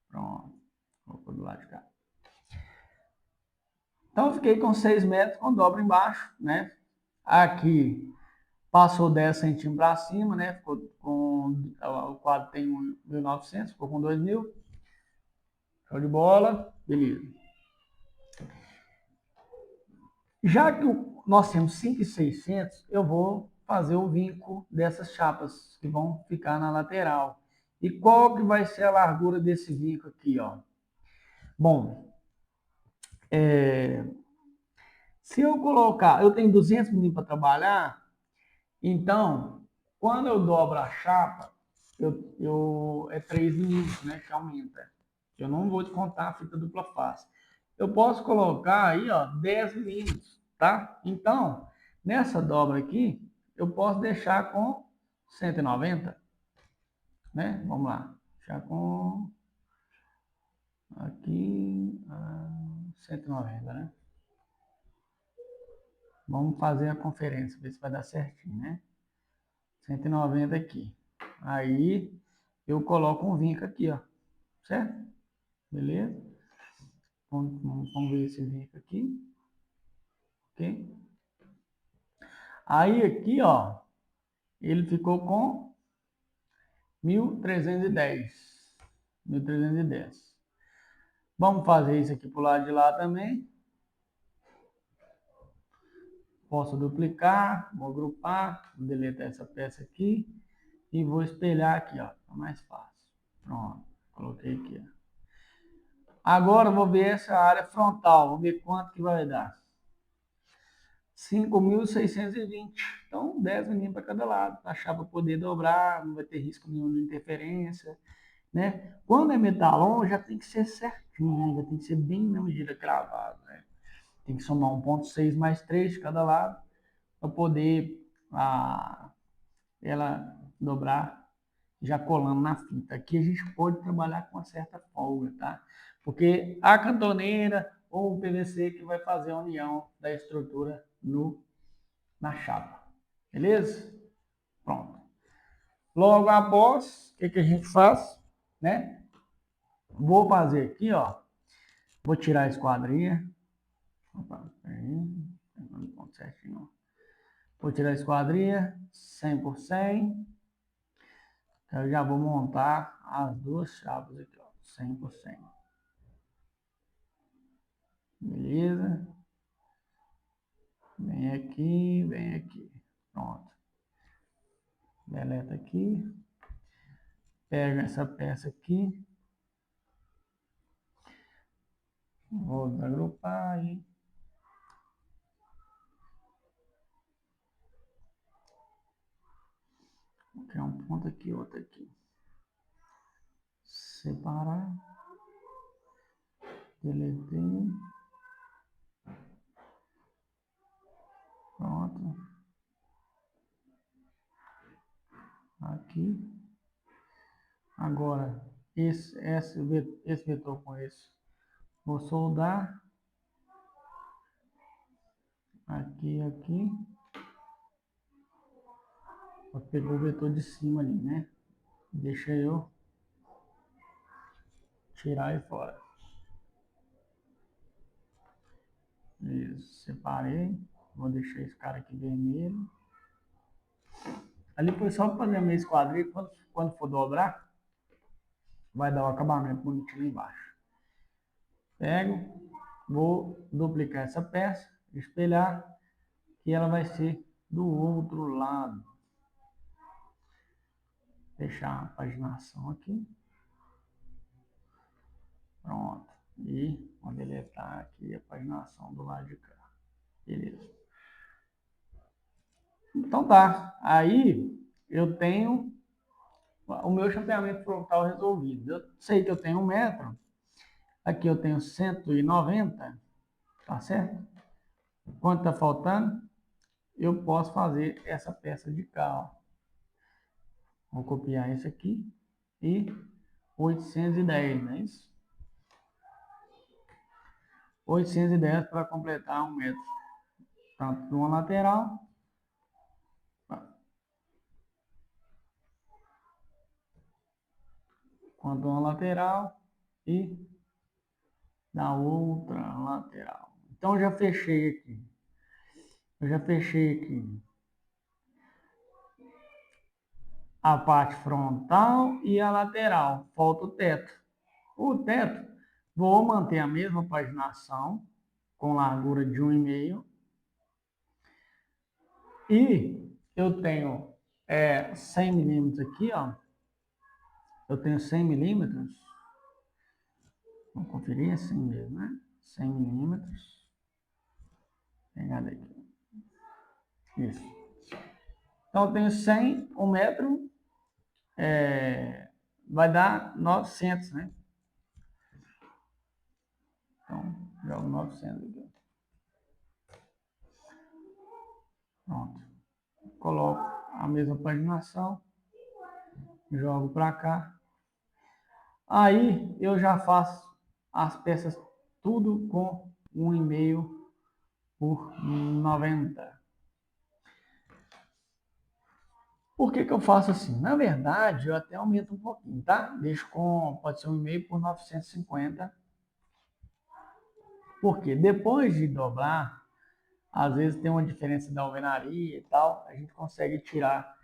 Pronto. Colocou do lado de cá. Então, eu fiquei com 6 metros com dobra embaixo, né? Aqui passou 10 centímetros para cima, né? Ficou com... O quadro tem 1.900, ficou com 2.000. Show de bola. Beleza. Já que nós temos 5.600, eu vou fazer o vinco dessas chapas que vão ficar na lateral. E qual que vai ser a largura desse vinco aqui, ó? Bom, se eu colocar, eu tenho 200 milímetros para trabalhar, então, quando eu dobro a chapa, é 3 milímetros, né, que aumenta. Eu não vou descontar a fita dupla face. eu posso colocar aí, ó, 10 milímetros, tá? Então, nessa dobra aqui, eu posso deixar com 190, né? Vamos lá. Deixar com aqui 190, né? Vamos fazer a conferência, ver se vai dar certinho, né? 190 aqui. Aí eu coloco um vinco aqui, ó. Certo? Beleza? Vamos ver esse vinco aqui. Ok? Aí aqui, ó, ele ficou com 1.310. 1.310. Vamos fazer isso aqui pro lado de lá também. Posso duplicar, vou agrupar, vou deletar essa peça aqui e vou espelhar aqui, ó. Tá mais fácil. Pronto, coloquei aqui, ó. Agora eu vou ver essa área frontal, vou ver quanto que vai dar. 5.620. Então, 10 milímetros para cada lado. A chapa poder dobrar, não vai ter risco nenhum de interferência, né? Quando é metalon, já tem que ser certinho, né? Já tem que ser bem na medida cravado, né? Tem que somar 1,6 mais 3 de cada lado para poder ela dobrar já colando na fita. Aqui a gente pode trabalhar com uma certa folga, tá? Porque a cantoneira ou o PVC que vai fazer a união da estrutura na chapa. Beleza? Pronto. Logo após, o que a gente faz? Né? Vou fazer aqui, ó. Vou tirar a esquadrinha. Opa, peraí. Não ponto certinho. Vou tirar a esquadrinha. 100%. Eu já vou montar as duas chapas aqui, ó. 100%. Beleza? Vem aqui, vem aqui. Pronto. Deleta aqui. Pega essa peça aqui. Vou agrupar aí. Vou criar um ponto aqui, outro aqui. Separar. Deletei. Pronto. Aqui. Agora, esse vetor com esse. Vou soldar. Aqui, aqui. Vou pegar o vetor de cima ali, né? Deixa eu tirar aí fora. Isso, separei. Vou deixar esse cara aqui vermelho. Ali foi só para fazer a minha esquadrilha. Quando for dobrar, vai dar o acabamento bonitinho embaixo. Pego, vou duplicar essa peça, espelhar, e ela vai ser do outro lado. Fechar a paginação aqui. Pronto. E vou deletar aqui a paginação do lado de cá. Beleza. Então tá. Aí eu tenho o meu chapeamento frontal resolvido. Eu sei que eu tenho 1 metro. Aqui eu tenho 190. Tá certo? Quanto está faltando? Eu posso fazer essa peça de cá, ó. Vou copiar isso aqui e 810, não é isso? 810 para completar 1 metro. Tanto de uma lateral quanto uma lateral e da outra lateral. Então já fechei aqui. Eu já fechei aqui a parte frontal e a lateral. Falta o teto. O teto, vou manter a mesma paginação com largura de 1,5. E eu tenho 100 milímetros aqui, ó. Eu tenho 100 milímetros. Vamos conferir assim mesmo, né? 100 milímetros. Pegar daqui. Isso. Então eu tenho 100, 1 metro, vai dar 900, né? Então, Jogo 900 aqui. Pronto. Coloco a mesma paginação. Jogo para cá. Aí eu já faço as peças tudo com 1,5 por 90. Por que que eu faço assim? Na verdade, eu até aumento um pouquinho, tá? Deixo com, pode ser 1,5 por 950. Porque depois de dobrar, às vezes tem uma diferença da alvenaria e tal, a gente consegue tirar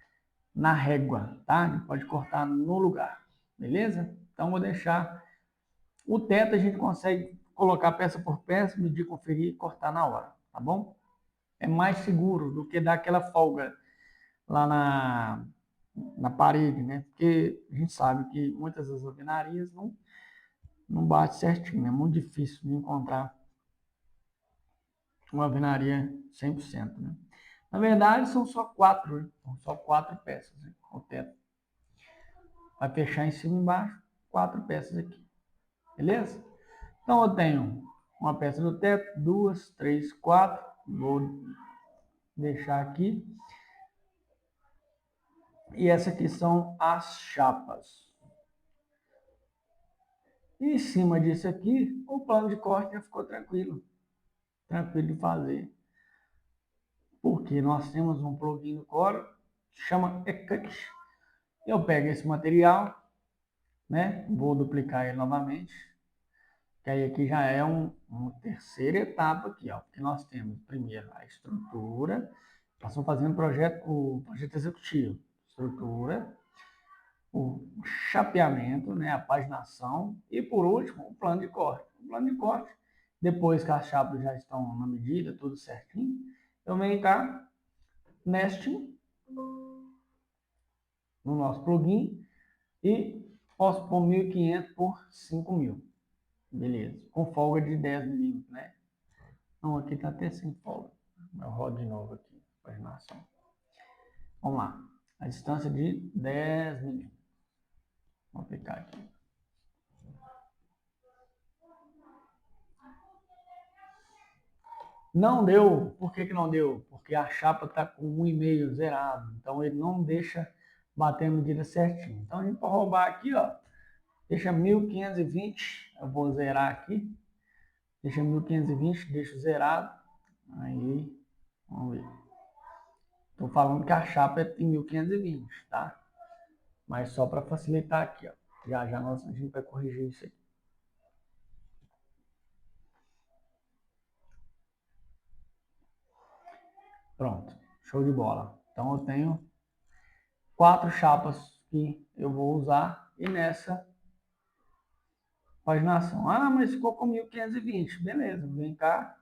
na régua, tá? A gente pode cortar no lugar, beleza? Então vou deixar o teto, a gente consegue colocar peça por peça, medir, conferir e cortar na hora, tá bom? É mais seguro do que dar aquela folga lá na parede, né? Porque a gente sabe que muitas das alvenarias não bate certinho, é muito difícil de encontrar uma alvenaria 100%, né? Na verdade, são só 4, né? São só 4 peças, né? O teto. Vai fechar em cima e embaixo, 4 peças aqui. Beleza? Então eu tenho uma peça do teto, 2, 3, 4. Vou deixar aqui. E essa aqui são as chapas. E em cima disso aqui, o plano de corte já ficou tranquilo. Tranquilo de fazer. Porque nós temos um plugin no Corel que chama eCut. Eu pego esse material, né? Vou duplicar ele novamente. Que aí aqui já é uma terceira etapa aqui, ó. Porque nós temos primeiro a estrutura. Nós estamos fazendo o projeto executivo. Estrutura, o chapeamento, né, a paginação e, por último, o plano de corte. O plano de corte, depois que as chapas já estão na medida, tudo certinho, eu venho cá, nesting, no nosso plugin, e posso pôr 1.500 por 5.000. Beleza, com folga de 10 milímetros, né? Não, aqui está até sem folga. Eu rodo de novo aqui, paginação. Vamos lá, a distância de 10 milímetros. Vou aplicar aqui. Não deu. Por que que não deu? Porque a chapa está com 1,5 zerado. Então ele não deixa bater a medida certinho. Então a gente pode roubar aqui, ó. Deixa 1.520. Eu vou zerar aqui. Deixa 1.520, deixo zerado. Aí, vamos ver. Estou falando que a chapa é em 1.520, tá? Mas só para facilitar aqui, ó. Já a gente vai corrigir isso aqui. Pronto, show de bola. Então eu tenho 4 chapas que eu vou usar e nessa paginação. Ah, mas ficou com 1.520. Beleza, vem cá,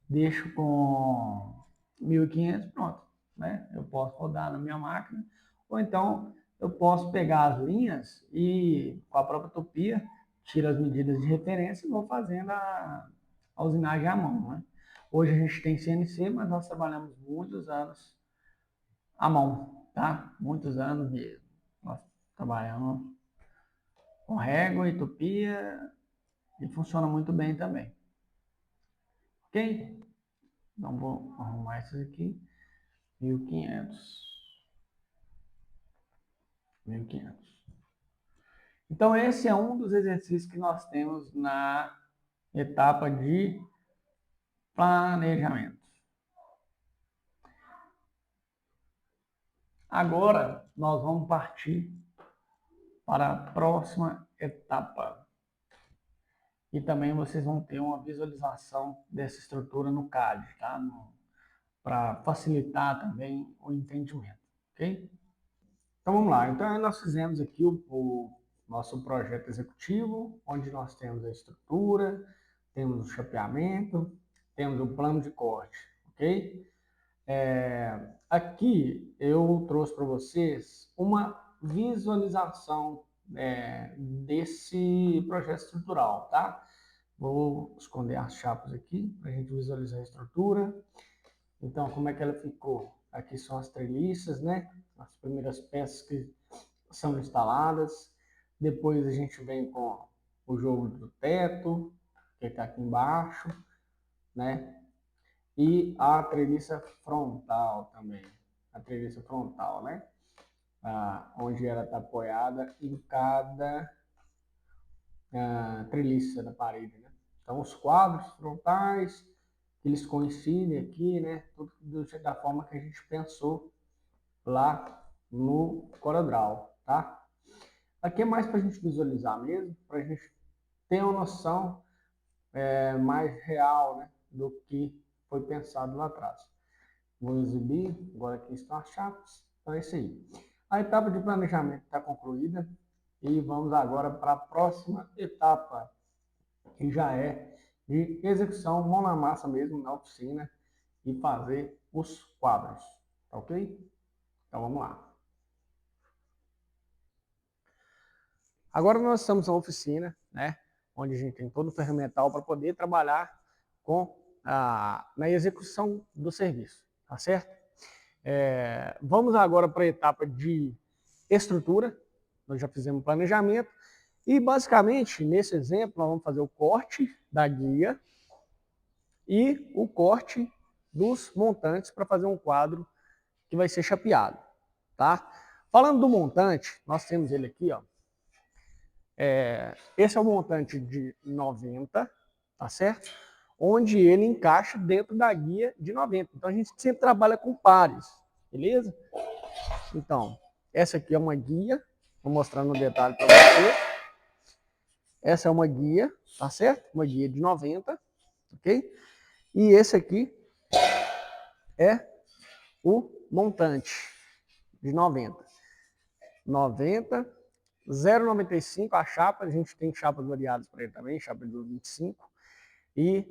deixo com 1.500, pronto. Né? Eu posso rodar na minha máquina, ou então eu posso pegar as linhas e com a própria topia, tiro as medidas de referência e vou fazendo a usinagem à mão. Né? Hoje a gente tem CNC, mas nós trabalhamos muitos anos à mão, tá? Muitos anos mesmo. Nós trabalhamos com régua e tupia e funciona muito bem também. Ok? Então vou arrumar isso aqui. 1.500. 1.500. Então esse é um dos exercícios que nós temos na etapa de planejamento. Agora nós vamos partir para a próxima etapa. E também vocês vão ter uma visualização dessa estrutura no CAD, tá? Para facilitar também o entendimento, ok? Então vamos lá. Então nós fizemos aqui o nosso projeto executivo, onde nós temos a estrutura, temos o chapeamento, temos o plano de corte, ok? Aqui eu trouxe para vocês uma visualização desse projeto estrutural, tá? Vou esconder as chapas aqui para a gente visualizar a estrutura. Então, como é que ela ficou? Aqui são as treliças, né? As primeiras peças que são instaladas. Depois a gente vem com o jogo do teto, que está aqui embaixo, né? E a treliça frontal também, a treliça frontal, né? Onde ela está apoiada em cada treliça da parede, né? Então, os quadros frontais, eles coincidem aqui, né? Tudo da forma que a gente pensou lá no CorelDRAW, tá? Aqui é mais para a gente visualizar mesmo, para a gente ter uma noção mais real, né, do que foi pensado lá atrás. Vou exibir, agora aqui estão as chapas, então é isso aí. A etapa de planejamento está concluída e vamos agora para a próxima etapa, que já é de execução mão na massa mesmo, na oficina, e fazer os quadros, tá ok? Então vamos lá. Agora nós estamos na oficina, né, onde a gente tem todo o ferramental para poder trabalhar na execução do serviço, tá certo? Vamos agora para a etapa de estrutura. Nós já fizemos planejamento e basicamente nesse exemplo nós vamos fazer o corte da guia e o corte dos montantes para fazer um quadro que vai ser chapeado, tá? Falando do montante, nós temos ele aqui, ó. Esse é o montante de 90, tá certo? Onde ele encaixa dentro da guia de 90. Então a gente sempre trabalha com pares, beleza? Então, essa aqui é uma guia, vou mostrar no detalhe para você. Essa é uma guia, tá certo? Uma guia de 90, ok? E esse aqui é o montante de 90. 90, 0,95 a chapa, a gente tem chapas variadas para ele também, chapa de 25, e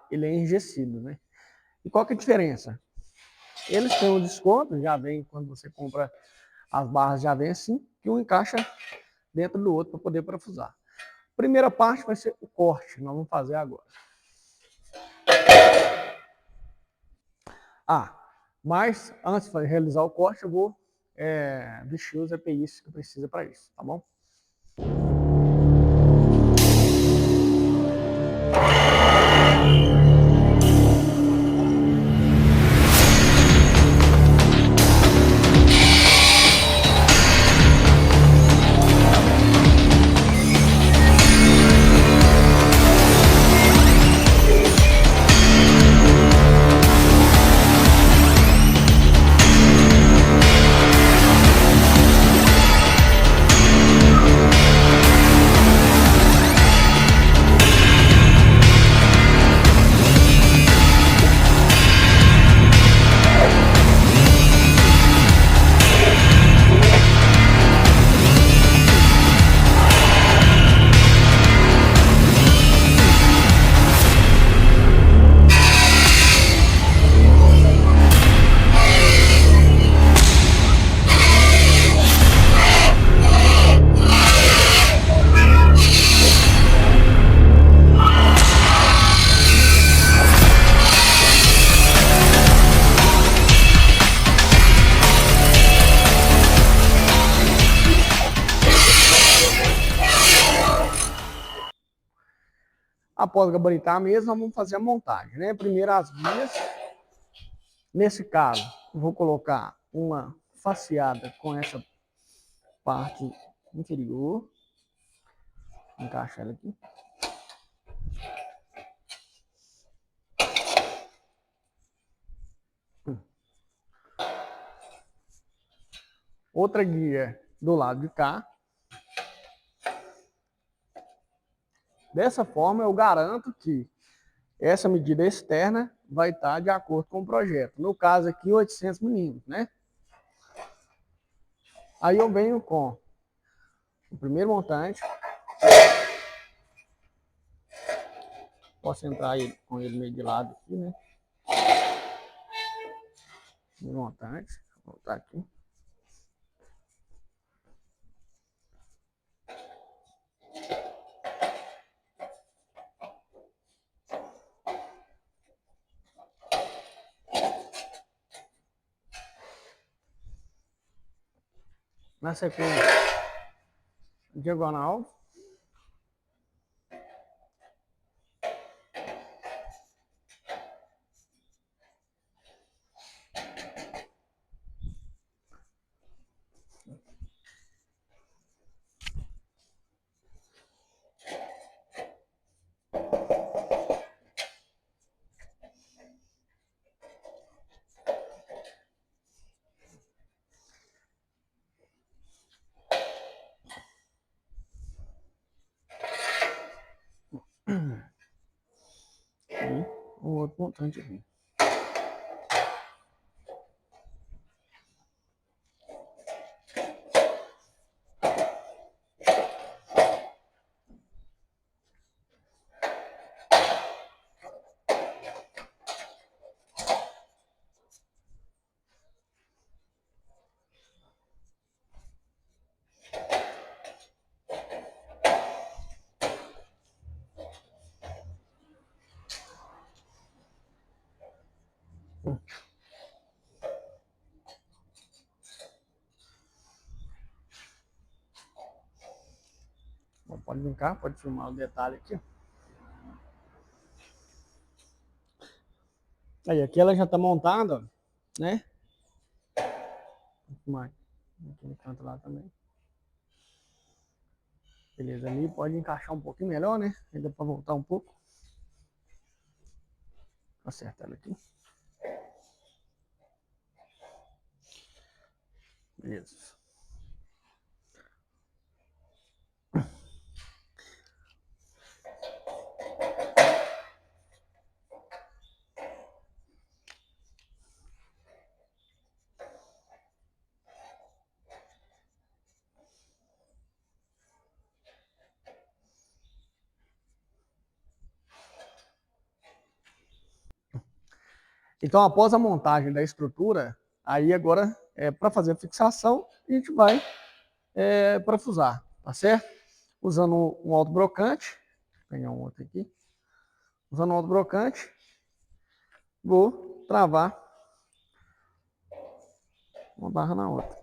ele é enrijecido, né? E qual que é a diferença? Eles têm um desconto, já vem quando você compra as barras, já vem assim, que um encaixa dentro do outro para poder parafusar. Primeira parte vai ser o corte, nós vamos fazer agora. Mas antes de realizar o corte, eu vou vestir os EPIs que precisa para isso, tá bom? Após gabaritar a mesa, vamos fazer a montagem, né? Primeiro as guias. Nesse caso, vou colocar uma faceada com essa parte inferior. Encaixar ela aqui. Outra guia do lado de cá. Dessa forma, eu garanto que essa medida externa vai estar de acordo com o projeto. No caso aqui, 800 milímetros, né? Aí eu venho com o primeiro montante. Posso entrar com ele meio de lado aqui, né? Primeiro montante. Vou voltar aqui. Na sequência, diagonal. E o outro montante aqui. Bom, pode brincar, pode filmar o detalhe aqui. Aí, aqui ela já está montada, né? Mais. Aqui no canto lá também. Beleza, ali pode encaixar um pouquinho melhor, né? Ainda para voltar um pouco. Acerta ela aqui. Beleza. Então, após a montagem da estrutura, aí agora, para fazer a fixação, a gente vai parafusar, tá certo? Usando um autobrocante, vou pegar um outro aqui. Usando um autobrocante, vou travar uma barra na outra.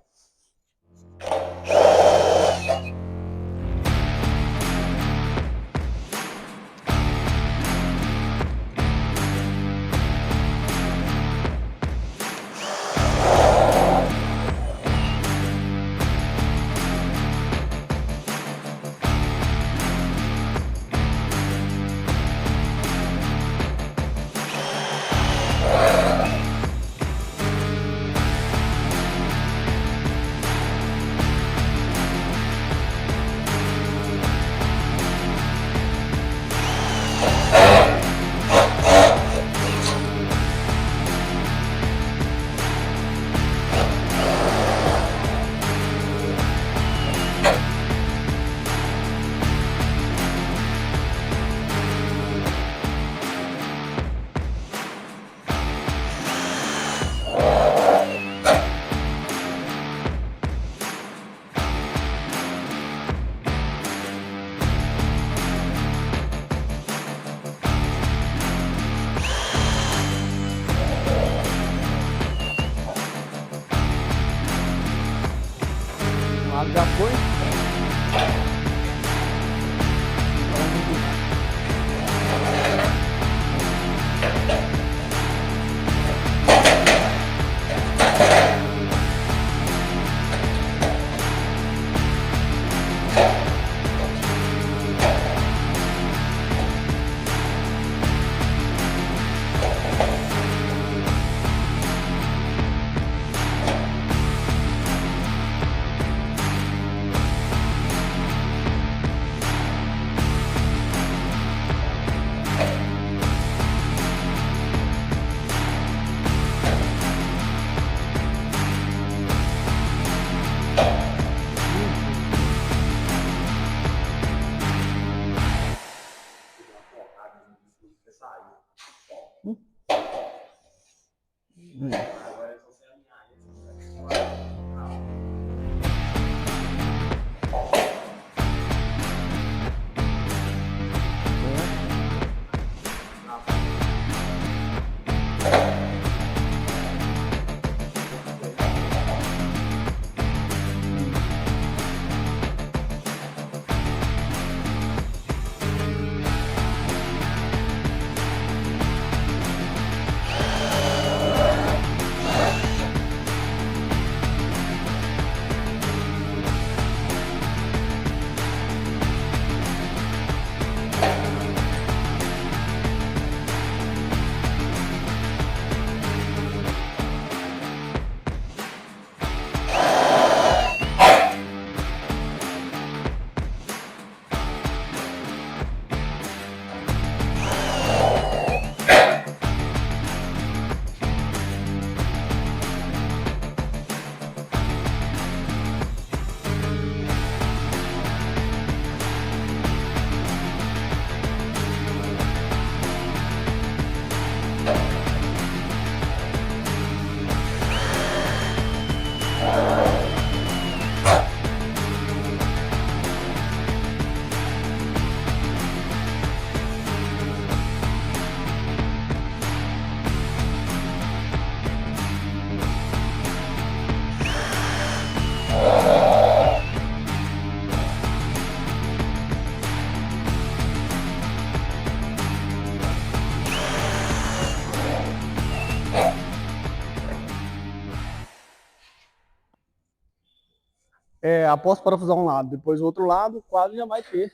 após parafusar um lado, depois o outro lado, o quadro já vai ter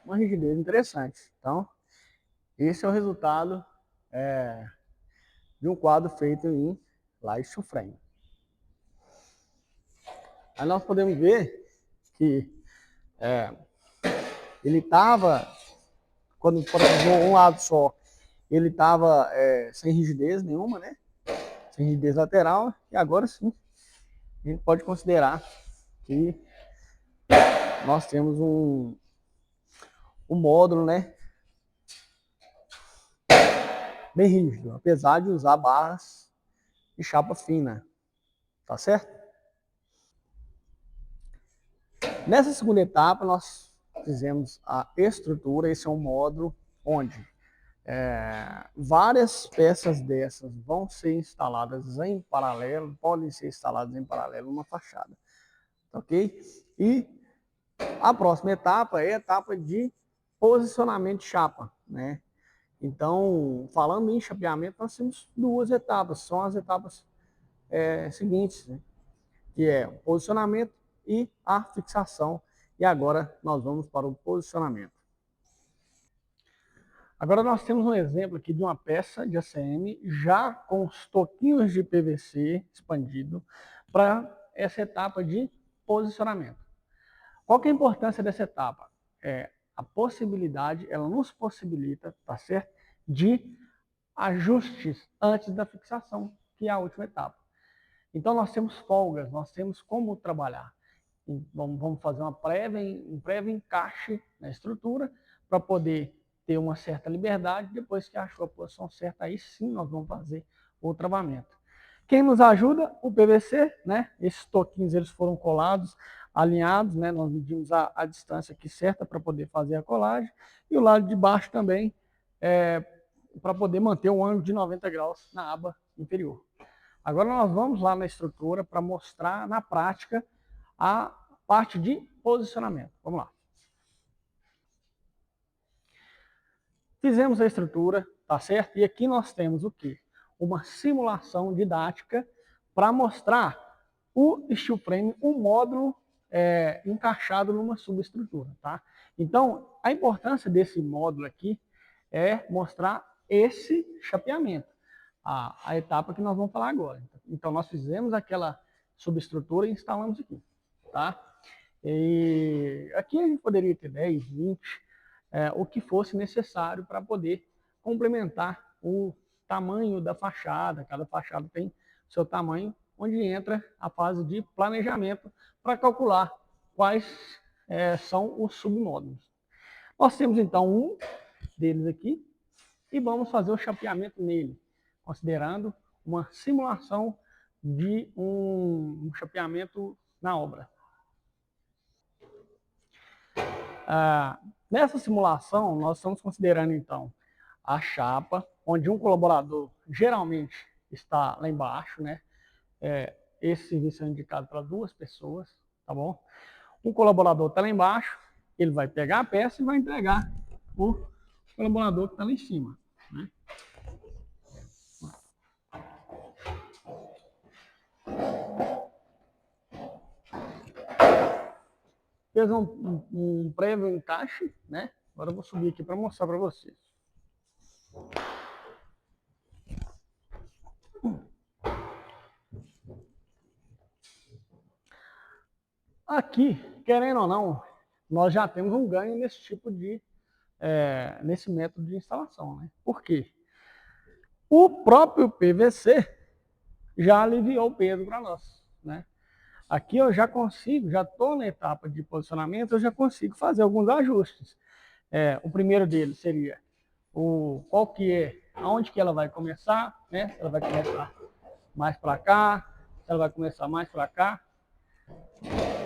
uma rigidez interessante. Então, esse é o resultado de um quadro feito em light frame. Aí nós podemos ver que ele estava, quando parafusou um lado só, ele estava sem rigidez nenhuma, né? Sem rigidez lateral, e agora sim, a gente pode considerar que nós temos um módulo, né, bem rígido, apesar de usar barras de chapa fina, tá certo? Nessa segunda etapa, nós fizemos a estrutura. Esse é um módulo onde várias peças dessas vão ser instaladas em paralelo, podem ser instaladas em paralelo numa fachada, ok? E a próxima etapa é a etapa de posicionamento de chapa, né? Então, falando em chapeamento, nós temos duas etapas, são as etapas seguintes, né? Que é o posicionamento e a fixação. E agora nós vamos para o posicionamento. Agora nós temos um exemplo aqui de uma peça de ACM já com os toquinhos de PVC expandido para essa etapa de posicionamento. Qual que é a importância dessa etapa? A possibilidade, ela nos possibilita, tá certo? De ajustes antes da fixação, que é a última etapa. Então nós temos folgas, nós temos como trabalhar. Vamos fazer um prévio encaixe na estrutura para poder ter uma certa liberdade. Depois que achou a posição certa, aí sim nós vamos fazer o travamento. Quem nos ajuda? O PVC, né? Esses toquinhos eles foram colados, alinhados, né? Nós medimos a distância aqui certa para poder fazer a colagem. E o lado de baixo também, para poder manter um ângulo de 90 graus na aba inferior. Agora nós vamos lá na estrutura para mostrar na prática a parte de posicionamento. Vamos lá. Fizemos a estrutura, tá certo? E aqui nós temos o quê? Uma simulação didática para mostrar o steel frame, um módulo encaixado numa subestrutura, tá? Então, a importância desse módulo aqui é mostrar esse chapeamento, a etapa que nós vamos falar agora. Então, nós fizemos aquela subestrutura e instalamos aqui, tá? E aqui a gente poderia ter 10, 20, o que fosse necessário para poder complementar o tamanho da fachada. Cada fachada tem seu tamanho, onde entra a fase de planejamento para calcular quais são os submódulos. Nós temos então um deles aqui e vamos fazer o chapeamento nele, considerando uma simulação de um chapeamento na obra. Nessa simulação, nós estamos considerando, então, a chapa, onde um colaborador geralmente está lá embaixo, né? Esse serviço é indicado para 2 pessoas, tá bom? Um colaborador está lá embaixo, ele vai pegar a peça e vai entregar o colaborador que está lá em cima, né? Fez um prévio encaixe, né? Agora eu vou subir aqui para mostrar para vocês. Aqui, querendo ou não, nós já temos um ganho nesse tipo de, nesse método de instalação, né? Por quê? O próprio PVC já aliviou o peso para nós, né? Aqui eu já consigo, já estou na etapa de posicionamento, eu já consigo fazer alguns ajustes. O primeiro deles seria qual que é, aonde que ela vai começar, né? Ela vai começar mais para cá, ela vai começar mais para cá.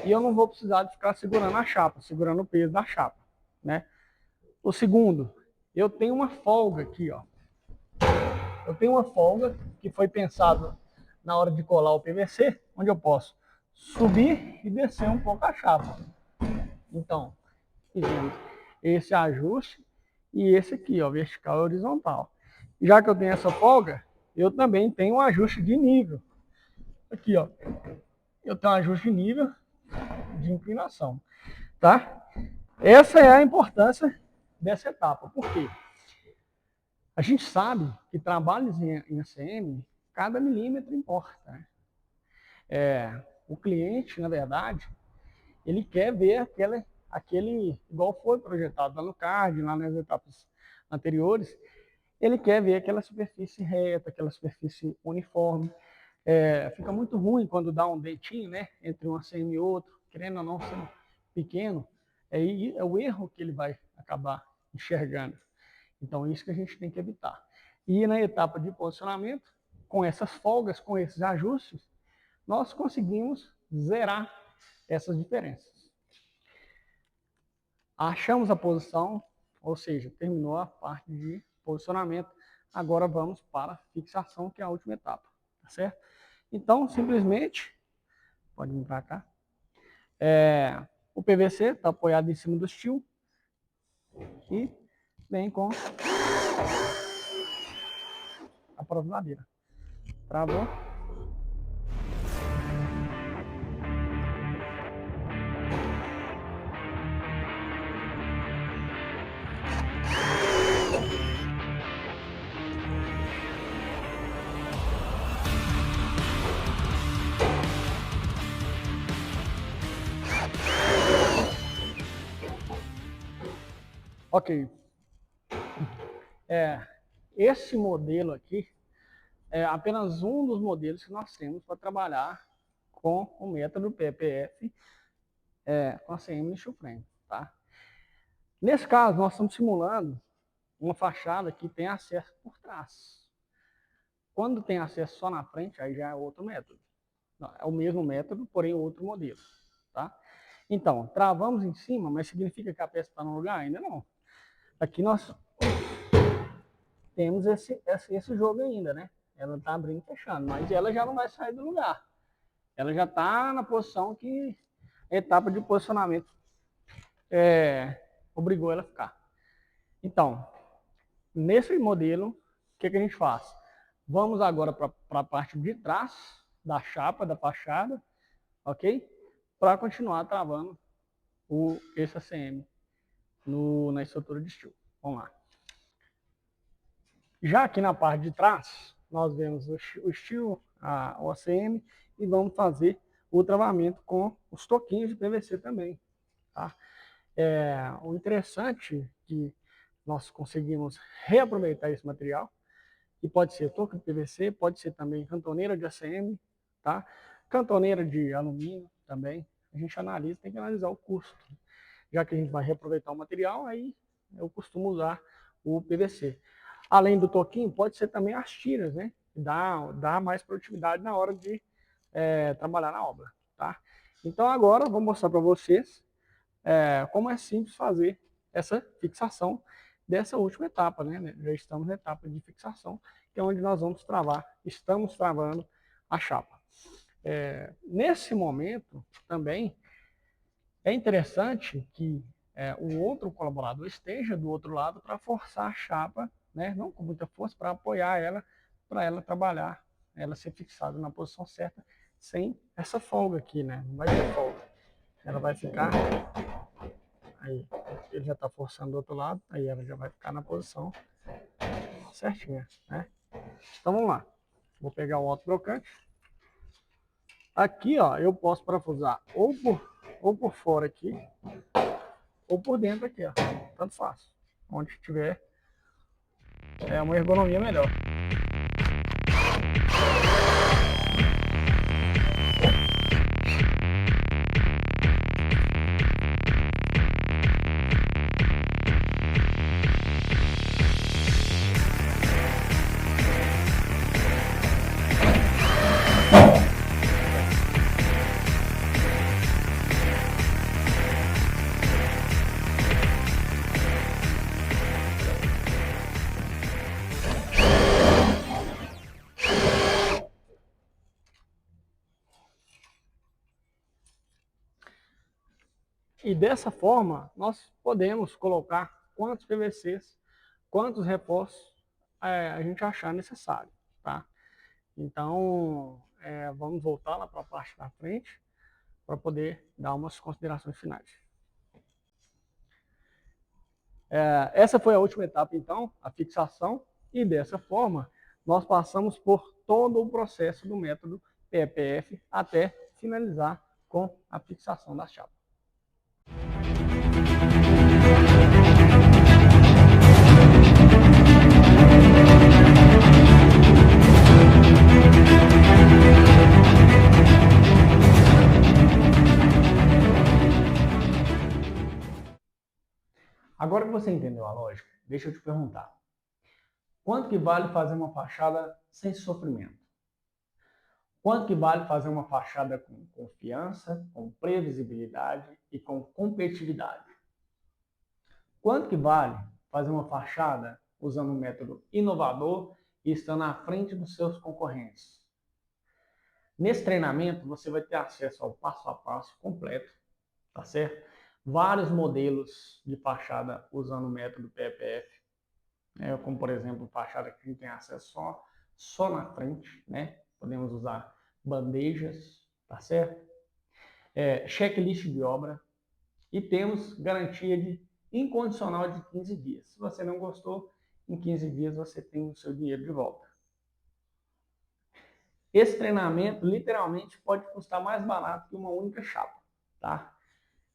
E eu não vou precisar de ficar segurando a chapa, segurando o peso da chapa, né? O segundo, eu tenho uma folga aqui, ó. Eu tenho uma folga que foi pensado na hora de colar o PVC, onde eu posso subir e descer um pouco a chapa. Então, fizemos esse ajuste e esse aqui, ó, vertical e horizontal. Já que eu tenho essa folga, eu também tenho um ajuste de nível. Aqui, ó, eu tenho um ajuste de nível de inclinação, tá? Essa é a importância dessa etapa. Por quê? A gente sabe que trabalhos em ACM, cada milímetro importa, né? O cliente, na verdade, ele quer ver aquele, igual foi projetado lá no CAD, lá nas etapas anteriores, ele quer ver aquela superfície reta, aquela superfície uniforme. Fica muito ruim quando dá um dentinho, né, entre um ACM e outro, querendo ou não sendo pequeno, é o erro que ele vai acabar enxergando. Então, isso que a gente tem que evitar. E na etapa de posicionamento, com essas folgas, com esses ajustes, nós conseguimos zerar essas diferenças. Achamos a posição, ou seja, terminou a parte de posicionamento. Agora vamos para a fixação, que é a última etapa, tá certo? Então, simplesmente, pode vir para cá, o PVC está apoiado em cima do steel e vem com a parafusadeira. Travou. Ok. Esse modelo aqui é apenas um dos modelos que nós temos para trabalhar com o método PPF com a CM no steel frame, tá? Nesse caso, nós estamos simulando uma fachada que tem acesso por trás. Quando tem acesso só na frente, aí já é outro método. Não, é o mesmo método, porém outro modelo, tá? Então, travamos em cima, mas significa que a peça está no lugar? Ainda não. Aqui nós temos esse jogo ainda, né? Ela está abrindo e fechando, mas ela já não vai sair do lugar. Ela já está na posição que a etapa de posicionamento obrigou ela a ficar. Então, nesse modelo, o que a gente faz? Vamos agora para a parte de trás da chapa, da fachada, ok? Para continuar travando esse ACM na estrutura de steel. Vamos lá. Já aqui na parte de trás, nós vemos o steel, o ACM, e vamos fazer o travamento com os toquinhos de PVC também. Tá? O interessante é que nós conseguimos reaproveitar esse material, que pode ser toco de PVC, pode ser também cantoneira de ACM, tá? Cantoneira de alumínio também. A gente analisa, tem que analisar o custo. Já que a gente vai reaproveitar o material, aí eu costumo usar o PVC. Além do toquinho, pode ser também as tiras, né? Dá mais produtividade na hora de trabalhar na obra, tá? Então agora eu vou mostrar para vocês como é simples fazer essa fixação dessa última etapa, né? Já estamos na etapa de fixação, que é onde nós vamos estamos travando a chapa. Nesse momento também é interessante que o outro colaborador esteja do outro lado para forçar a chapa, né? Não com muita força, para apoiar ela, para ela trabalhar, ela ser fixada na posição certa, sem essa folga aqui, né? Não vai ter folga. Ela vai ficar aí, ele já está forçando do outro lado, aí ela já vai ficar na posição certinha, né? Então vamos lá. Vou pegar o autobrocante. Aqui, ó, eu posso parafusar ou por fora aqui, ou por dentro aqui, ó. Tanto faz. Onde tiver uma ergonomia melhor. E dessa forma, nós podemos colocar quantos PVCs, quantos reforços a gente achar necessário, tá? Então, vamos voltar lá para a parte da frente. para poder dar umas considerações finais. Essa foi a última etapa, então, a fixação, e dessa forma nós passamos por todo o processo do método PEPF até finalizar com a fixação da chapa. Agora que você entendeu a lógica, deixa eu te perguntar. Quanto que vale fazer uma fachada sem sofrimento? Quanto que vale fazer uma fachada com confiança, com previsibilidade e com competitividade? Quanto que vale fazer uma fachada usando um método inovador e estando à frente dos seus concorrentes? Nesse treinamento, você vai ter acesso ao passo a passo completo, tá certo? Vários modelos de fachada usando o método PEPF, como por exemplo, fachada que a gente tem acesso só na frente, né? Podemos usar bandejas, tá certo? Checklist de obra, e temos garantia de incondicional de 15 dias. Se você não gostou, em 15 dias você tem o seu dinheiro de volta. Esse treinamento literalmente pode custar mais barato que uma única chapa, tá?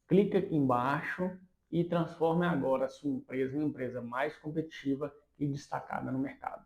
Clica aqui embaixo e transforme agora a sua empresa em uma empresa mais competitiva e destacada no mercado.